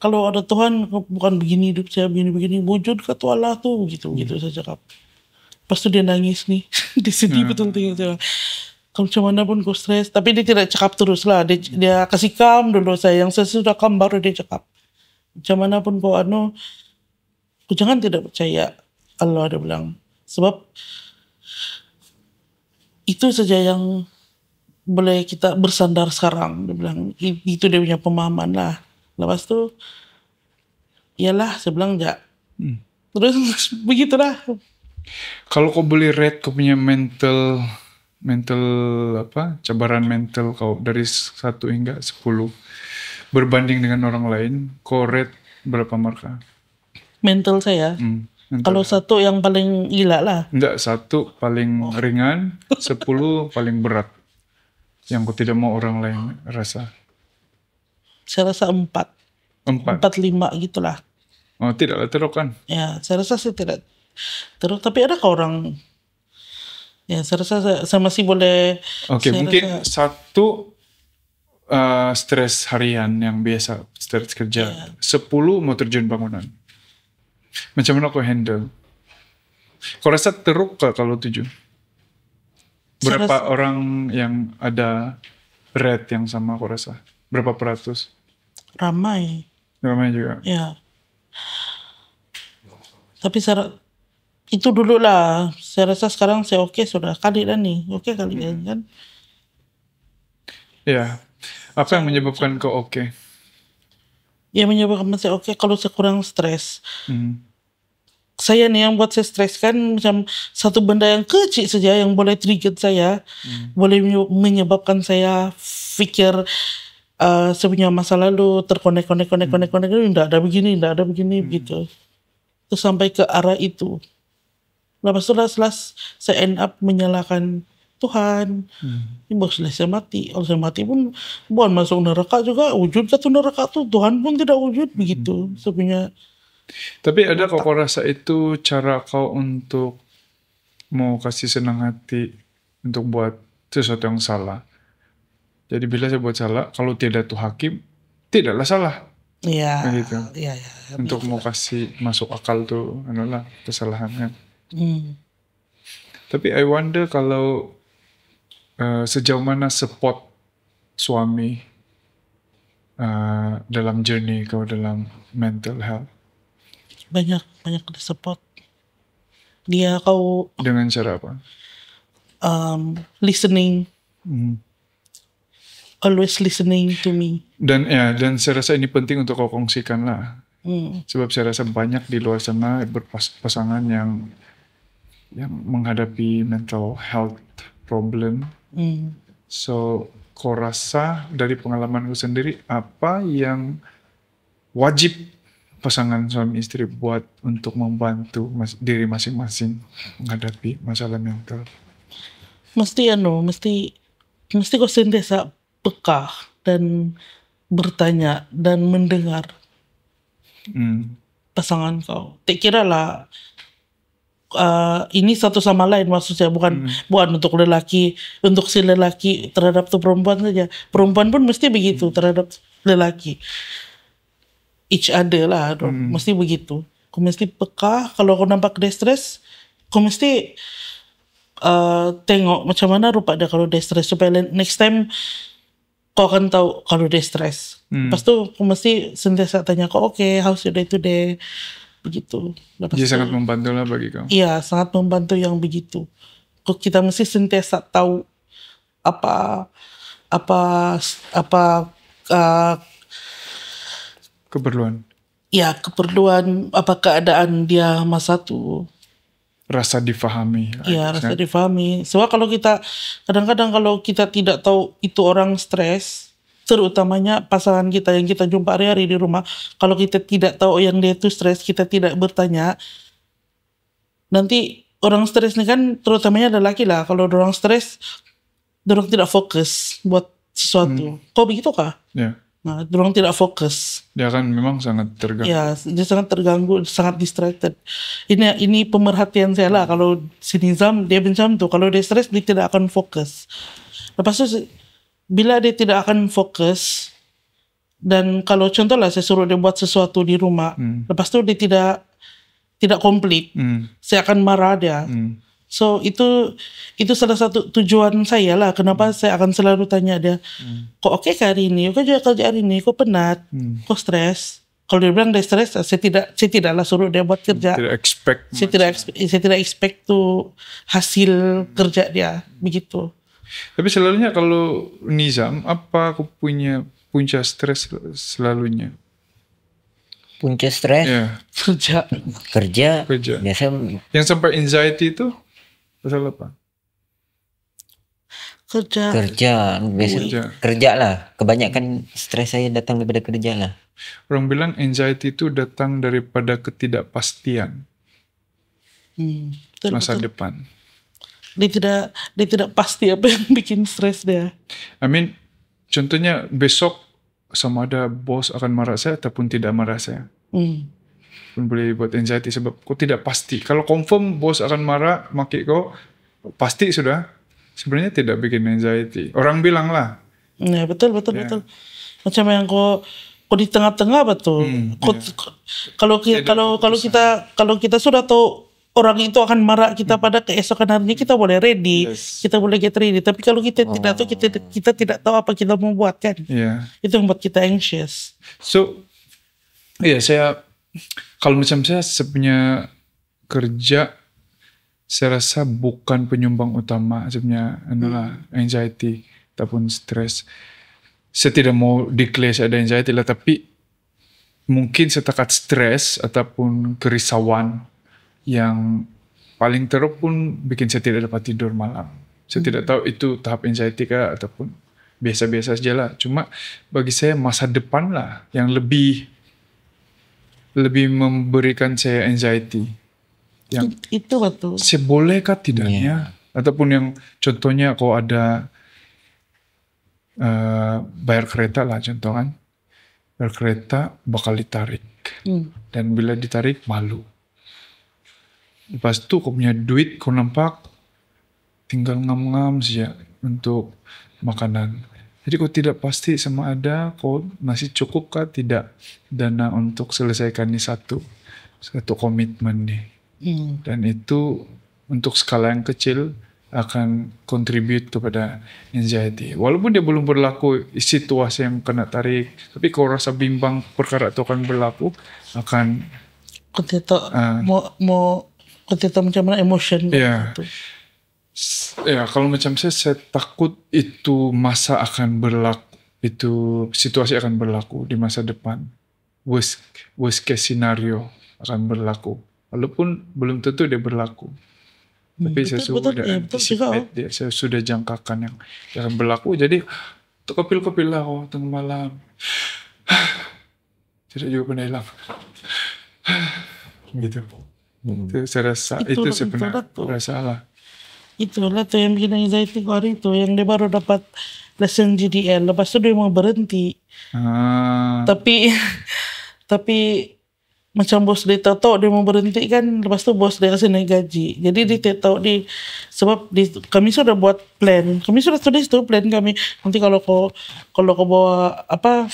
kalau ada Tuhan bukan begini hidup saya, begini wujud ke Tuhan Allah tuh, gitu saya cakap. Lepas itu dia nangis nih. Dia sedih betul tengok saya. Kalau macam mana pun kau stres, tapi dia tidak cakap terus lah, dia kasih calm dulu saya, yang saya sudah calm baru dia cakap. Macam mana pun kau kau jangan tidak percaya Allah, dia bilang. Sebab itu saja yang boleh kita bersandar sekarang, dia bilang. Itu dia punya pemahaman lah. Lepas tu, iyalah, saya bilang enggak. Terus begitulah. Kalau kau boleh rate kau punya mental cabaran mental kau dari 1 hingga 10 berbanding dengan orang lain, kau rate berapa markah? Mental saya. Kalau 1 yang paling gila lah. Enggak, 1 paling ringan, 10 paling berat. Yang kau tidak mau orang lain rasa. Saya rasa 4, 5 gitulah. Oh, tidaklah teruk kan? Ya, saya rasa saya tidak terus, tapi ada orang, ya saya rasa saya masih boleh. Oke, mungkin 1 stres harian yang biasa, stres kerja. 10 mau terjun bangunan. Macam mana kau handle? Kau rasa teruk kah kalau 7? Berapa orang yang ada rate yang sama kau rasa? Berapa peratus? Ramai juga. ya. Tapi itu dulu lah. Saya rasa sekarang saya oke sudah kali dah nih. Oke kali kan. Ya. Apa yang menyebabkan kau oke? Ya menyebabkan saya oke kalau saya kurang stres. Saya nih yang buat saya stres kan macam satu benda yang kecil saja yang boleh trigger saya, boleh menyebabkan saya fikir saya punya masa lalu terkonek, tidak ada begini begitu. Terus sampai ke arah itu. Lepas itu saya end up menyalahkan Tuhan. Ini baru saya mati. Kalau saya mati pun bukan masuk neraka juga. Wujud satu neraka tuh Tuhan pun tidak wujud begitu. Sebenarnya. Tapi ada kau rasa itu cara kau untuk mau kasih senang hati untuk buat sesuatu yang salah. Jadi bila saya buat salah, kalau tidak tuh hakim, tidaklah salah. Iya. Gitu. Iya. Untuk mau kasih masuk akal tuh, kesalahannya. Tapi I wonder kalau sejauh mana support suami dalam journey kau dalam mental health? Banyak di support dia. Kau Dengan cara apa? Listening, Hmm. always listening to me. Dan saya rasa ini penting untuk kau kongsikan lah. Sebab saya rasa banyak di luar sana berpasangan yang menghadapi mental health problem. So kau rasa dari pengalamanku sendiri apa yang wajib pasangan suami istri buat untuk membantu diri masing-masing menghadapi masalah mental? Mesti kau sentiasa peka dan bertanya dan mendengar pasangan kau. Tak kira lah ini satu sama lain, maksudnya bukan untuk lelaki, untuk si lelaki terhadap tu perempuan saja. Perempuan pun mesti begitu terhadap lelaki. Each other lah, mesti begitu. Kau mesti peka. Kalau kau nampak dia stres, kau mesti tengok macam mana rupa dia kalau dia stres, supaya next time kau akan tahu kalau dia stres. Lepas tu kau mesti sentiasa tanya kau, okay, how's your day today? Begitu. Dia sangat membantu lah bagi kau. Iya, sangat membantu yang begitu. Kita mesti sentiasa tahu apa keperluan. Ya, keperluan, apa keadaan dia masa tu. Rasa difahami. Iya, rasa difahami. Sebab kadang-kadang kalau kita tidak tahu itu orang stres, terutamanya pasangan kita yang kita jumpa hari-hari di rumah, kalau kita tidak tahu yang dia itu stres, kita tidak bertanya, nanti orang stres ini kan terutamanya lelaki lah, kalau orang stres, orang tidak fokus buat sesuatu. Kau begitu kah? Ya. Nah, orang tidak fokus. Dia kan memang sangat terganggu. Ya, dia sangat terganggu, sangat distracted. Ini pemerhatian saya lah. Kalau si Nizam, dia macam tu. Kalau dia stres, dia tidak akan fokus. Lepas tu, bila dia tidak akan fokus, dan kalau contohlah saya suruh dia buat sesuatu di rumah, lepas tu dia tidak komplit, saya akan marah dia. So itu salah satu tujuan saya lah. Kenapa saya akan selalu tanya dia, kok oke hari ini? Kok juga kerja hari ini? Kok penat? Kok stres? Kalau dia bilang dia stres, saya tidaklah suruh dia buat kerja. Saya tidak expect tuh hasil kerja dia begitu. Tapi selalunya kalau Nizam, apa aku punya punca stres selalunya? Punca stres? Ya. Kerja. Biasa. Yang sampai anxiety itu pasal apa? Kerja. Biasa kerja lah. Kebanyakan stres saya datang daripada kerja lah. Orang bilang anxiety itu datang daripada ketidakpastian masa depan. Dia tidak pasti apa yang bikin stres dia. I mean, contohnya besok sama ada bos akan marah saya ataupun tidak marah saya. Pun boleh buat anxiety sebab kau tidak pasti. Kalau confirm bos akan marah, maki kau pasti sudah. Sebenarnya tidak bikin anxiety. Orang bilang lah. Ya, betul. Macam yang kau di tengah-tengah betul. Kalau kita sudah tahu orang itu akan marah kita pada keesokan harinya, kita boleh ready, kita boleh get ready. Tapi kalau kita tidak tahu, kita tidak tahu apa kita mau buat kan. Itu yang buat kita anxious. So, saya kalau macam saya sebenarnya kerja, saya rasa bukan penyumbang utama sebenarnya anxiety ataupun stres. Saya tidak mau declare saya ada anxiety lah, tapi mungkin setakat stres ataupun kerisauan yang paling teruk pun bikin saya tidak dapat tidur malam. Saya tidak tahu itu tahap anxiety kah ataupun biasa-biasa saja lah. Cuma bagi saya masa depan lah yang lebih memberikan saya anxiety. Yang itu betul. Saya bolehkah tidaknya? Ataupun yang contohnya kalau ada bayar kereta lah contoh kan. Bayar kereta bakal ditarik. Dan bila ditarik malu. Lepas itu kau punya duit, kau nampak tinggal ngam-ngam saja untuk makanan. Jadi kau tidak pasti sama ada kau masih cukup kah tidak dana untuk selesaikan ini satu komitmen nih. Dan itu untuk skala yang kecil akan contribute kepada anxiety. Walaupun dia belum berlaku situasi yang kena tarik, tapi kalau rasa bimbang perkara itu akan berlaku, akan Ketika mau ketika macam mana emotion Ya. gitu. ya kalau macam saya takut itu masa akan berlaku, itu situasi akan berlaku di masa depan. Worst case scenario akan berlaku. Walaupun belum tentu dia berlaku. Tapi saya sudah betul juga. anticipate dia, saya sudah jangkakan yang akan berlaku. Jadi kopil lah tengah malam. Tidak juga pernah hilang. Gitu. Itu saya rasa itu sebenarnya salah. Itulah tuh yang bikin anxiety hari itu, yang dia baru dapat lesson GDL, lepas itu dia mau berhenti. Tapi macam bos dia tahu dia mau berhenti kan, lepas tu bos dia kasih naik gaji. Jadi dia tahu sebab kami sudah buat plan, kami sudah tulis tu plan kami. Nanti kalau kau bawa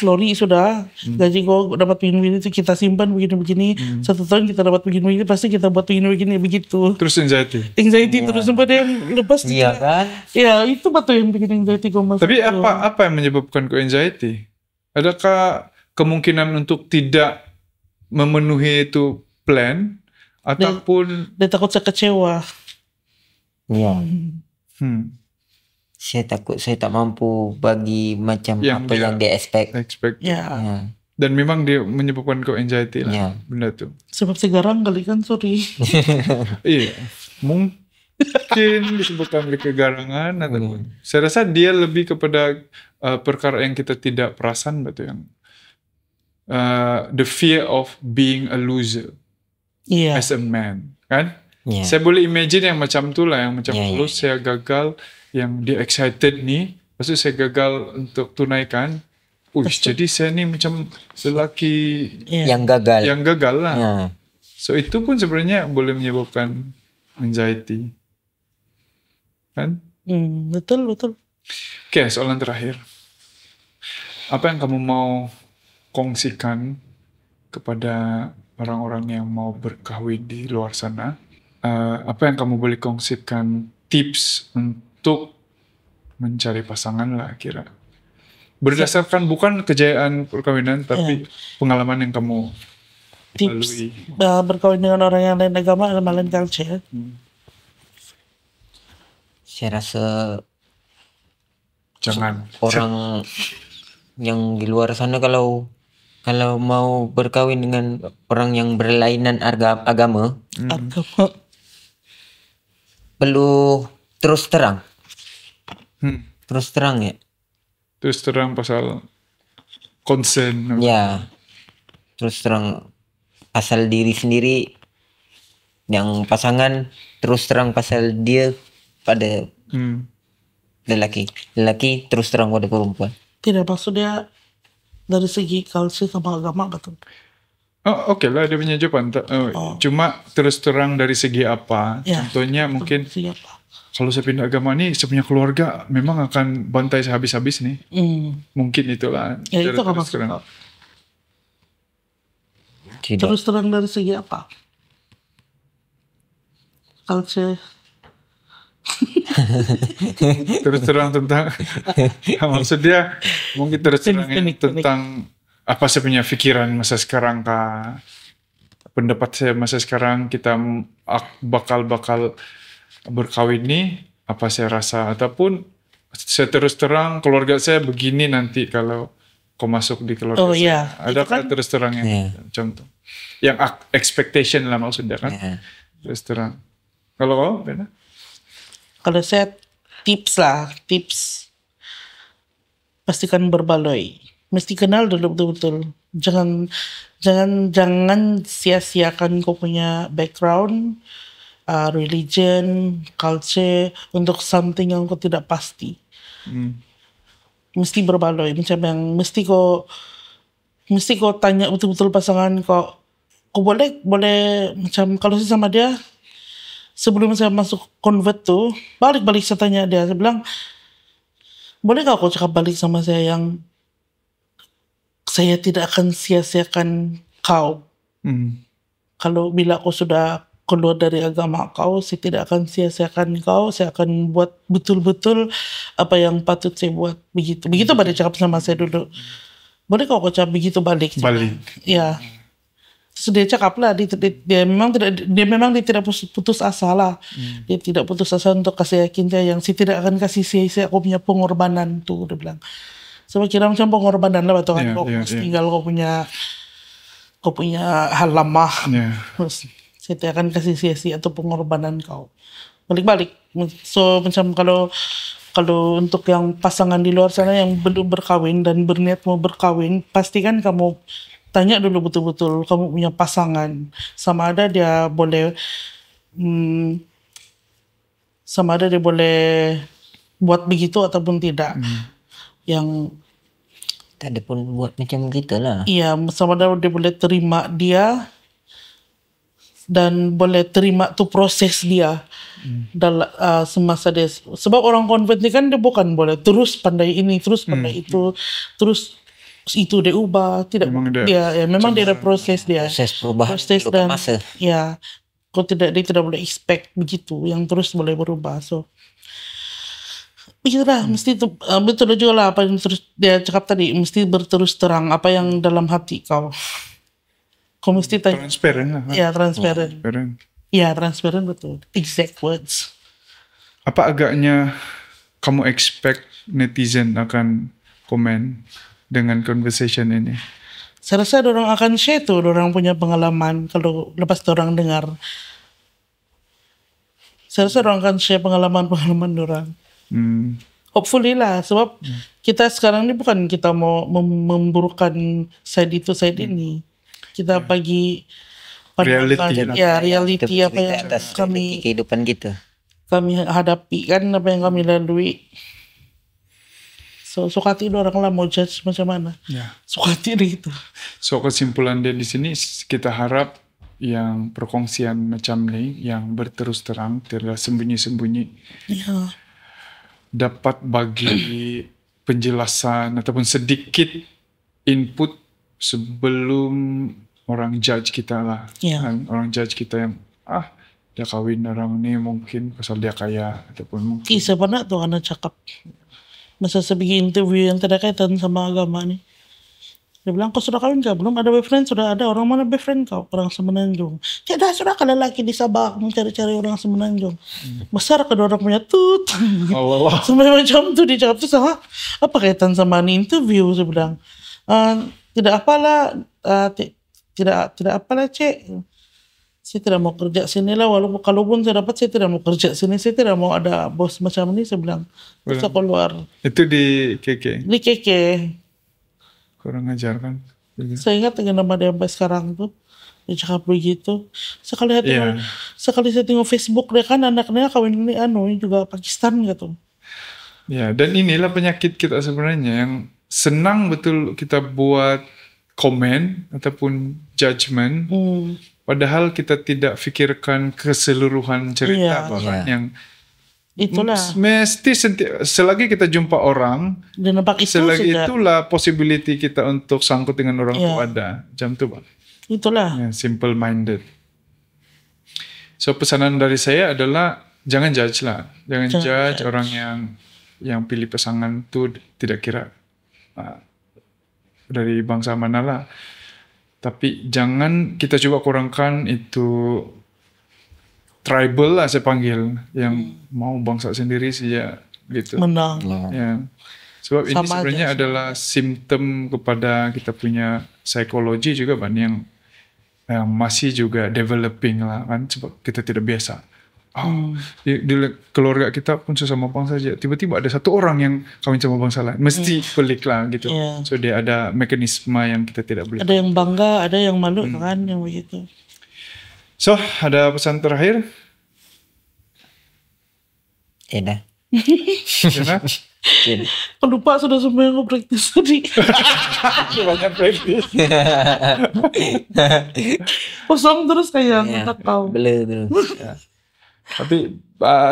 lori sudah gaji kau dapat begini itu kita simpan begini. 1 tahun kita dapat begini pasti kita buat begini begitu. Terus anxiety Terus sempat yang lepas. Iya kan? Ya itu betul yang bikin anxiety kau masuk. Tapi apa yang menyebabkan kau anxiety? Adakah kemungkinan untuk tidak memenuhi itu plan ataupun dia takut saya kecewa? Iya. Saya takut saya tak mampu bagi macam apa yang dia expect. Ya. Dan memang dia menyebabkan kau anxiety lah benda tu. Sebab segarang kali kan, sorry. Iya, mungkin disebabkan oleh kegarangan atau saya rasa dia lebih kepada perkara yang kita tidak perasan, betul yang the fear of being a loser as a man, kan? Saya boleh imagine yang macam tu lah, yang macam dulu saya gagal, yang dia excited ni, lepas tu saya gagal untuk tunaikan. Jadi saya ni macam lelaki yang gagal lah. So itu pun sebenarnya boleh menyebabkan anxiety, kan? Betul. Okay, soalan terakhir. Apa yang kamu mau kongsikan kepada orang-orang yang mau berkahwin di luar sana? Apa yang kamu boleh kongsikan tips untuk mencari pasangan lah kira? Berdasarkan bukan kejayaan perkawinan, tapi pengalaman yang kamu lalui. Berkawin dengan orang yang lain agama, lain culture. Saya rasa jangan orang yang di luar sana kalau mau berkawin dengan orang yang berlainan agama, perlu terus terang. Terus terang ya. Terus terang pasal concern. Ya. Terus terang pasal diri sendiri. Yang pasangan terus terang pasal dia pada lelaki. Lelaki terus terang pada perempuan. Tidak, maksudnya dari segi culture sama agama, betul. Okey lah dia punya jawaban. Cuma terus terang dari segi apa? Contohnya mungkin kalau saya pindah agama ni, saya punya keluarga memang akan bantai saya habis-habis ni. Mungkin itulah. Ya itu apa maksudnya? Terus terang dari segi apa? Culture. Terus terang tentang maksud dia mungkin terus terang tentang apa saya punya pikiran masa sekarang kah, pendapat saya masa sekarang kita bakal berkahwin ni apa saya rasa, ataupun saya terus terang keluarga saya begini nanti kalau kau masuk di keluarga saya. Ada kan terus terangnya contoh yang expectation lah maksudnya kan. Terus terang. Kalau kau benar? Kalau saya tips pastikan berbaloi, mesti kenal dulu betul-betul. Jangan sia-siakan kau punya background, religion, culture untuk something yang kau tidak pasti. Mesti berbaloi, macam yang mesti kau tanya betul-betul pasangan kau boleh macam kalau saya sama dia. Sebelum saya masuk convert tuh, balik saya tanya dia, saya bilang, boleh gak kau cakap balik sama saya yang saya tidak akan sia-siakan kau. Kalau bila kau sudah keluar dari agama kau, saya tidak akan sia-siakan kau, saya akan buat betul-betul apa yang patut saya buat. Begitu pada cakap sama saya dulu. Boleh kau cakap begitu balik? Ya. Terus dia cakap lah, dia memang tidak putus asa lah. Dia tidak putus asa untuk kasih yakin saya yang saya tidak akan kasih sia-sia aku punya pengorbanan tuh, dia bilang. Sebab kira macam pengorbanan lah, betul kan? Kau tinggal kau punya hal lama. Terus saya tidak akan kasih sia-sia atau pengorbanan kau. Balik-balik. So macam kalau untuk yang pasangan di luar sana yang belum berkawin dan berniat mau berkawin, pastikan kamu tanya dulu betul-betul kamu punya pasangan sama ada dia boleh buat begitu ataupun tidak. Yang tak ada pun buat macam kita lah. Iya, sama ada dia boleh terima dia dan boleh terima tuh proses dia dalam semasa dia. Sebab orang convert ni kan dia bukan boleh terus pandai ini, terus pandai itu, terus itu dia ubah. Tidak, memang dia ada proses dia. Proses perubahan. Proses dan masa. Ya, dia tidak boleh expect begitu yang terus boleh berubah. So begitulah, mesti itu betul juga lah apa yang terus dia cakap tadi, mesti berterus terang apa yang dalam hati kau. Kau mesti tanya. Transparent lah. Ya, transparent. Ya, transparent betul. Exact words. Apa agaknya kamu expect netizen akan komen dengan conversation ini? Saya rasa orang akan share tuh, orang punya pengalaman kalau lepas orang dengar. Saya rasa orang akan share pengalaman orang. Hopefully lah, sebab kita sekarang ini bukan kita mau memburukan side itu side ini. Kita bagi reality apa yang kami kehidupan kita kami hadapi kan, apa yang kami lalui. So hati orang lah mau judge macam mana. Sukati gitu. So kesimpulan dia di sini, kita harap yang perkongsian macam ni yang berterus terang, tidak sembunyi-sembunyi, dapat bagi penjelasan ataupun sedikit input sebelum orang judge kita lah. Orang judge kita yang dia kawin orang ni mungkin pasal dia kaya ataupun mungkin. Saya pernah tuh anak cakap masa saya bikin interview yang tidak kaitan sama agama ni. Dia bilang, kau sudah kawin kah? Belum. Ada boyfriend? Sudah ada. Orang mana boyfriend kau? Orang Semenanjung. Tidak, sudah kalau lelaki di Sabah mencari-cari orang Semenanjung. Besar kedua orang punya tut. Sampai macam tu dia cakap tu sama. Apa kaitan sama ni interview? Saya bilang, tidak apalah. Tidak apalah cik. Saya tidak mau kerja sini lah. Kalaupun saya dapat, saya tidak mau kerja sini. Saya tidak mau ada bos macam ni. Saya bilang, saya keluar. Itu di KK? Di KK. Kurang ajar kan? Saya ingat dengan nama dia sampai sekarang tuh. Dia cakap begitu. Sekali saya tengok Facebook dia kan anaknya kawin ini juga Pakistan gitu. Ya, dan inilah penyakit kita sebenarnya yang senang betul kita buat komen ataupun judgement. Padahal kita tidak fikirkan keseluruhan cerita yang itulah. Mesti selagi kita jumpa orang, selagi itulah possibility kita untuk sangkut dengan orang itu ada. Macam tu bang. Itulah. Simple minded. So pesanan dari saya adalah jangan judge lah. Jangan judge orang yang pilih pasangan tu tidak kira dari bangsa mana lah. Tapi jangan kita coba kurangkan itu tribal lah saya panggil, yang mau bangsa sendiri saja gitu. Menang. Ya. Sebab ini sebenarnya adalah simptom kepada kita punya psikologi juga Ban, yang masih juga developing lah kan, sebab kita tidak biasa. Di keluarga kita pun sesama bangsa saja, tiba-tiba ada satu orang yang kawin sama bangsa lain, mesti pelik lah gitu. So dia ada mekanisme yang kita tidak boleh. Ada yang bangga, ada yang malu kan, yang begitu. So, ada pesan terakhir? Tidak. Aku lupa sudah semua yang aku praktis tadi. Banyak praktis. Kosong terus kayak tak tahu. Blur terus. Tapi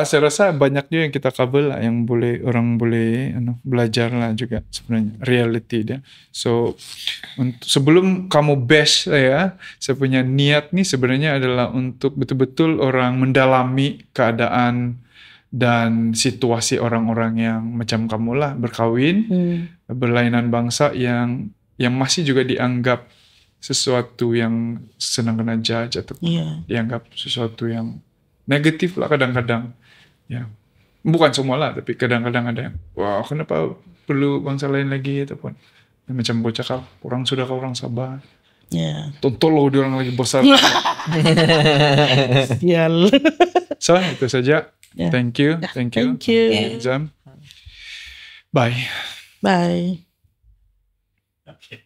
saya rasa banyak juga yang kita cover lah, yang orang boleh belajar lah juga sebenarnya reality dia. So sebelum kamu bash saya punya niat nih sebenarnya adalah untuk betul-betul orang mendalami keadaan dan situasi orang-orang yang macam kamu lah, berkawin, berlainan bangsa yang masih juga dianggap sesuatu yang senang kena judge atau dianggap sesuatu yang negatif lah kadang-kadang. Ya, bukan semua lah, tapi kadang-kadang ada yang, wah kenapa perlu bangsa lain lagi ataupun macam bocah kau, orang sudah kau orang Sabah. Tonton loh dia orang lagi besar. Sial. So itu saja. Thank you. Thank you. Jam. Bye. Bye. Okay.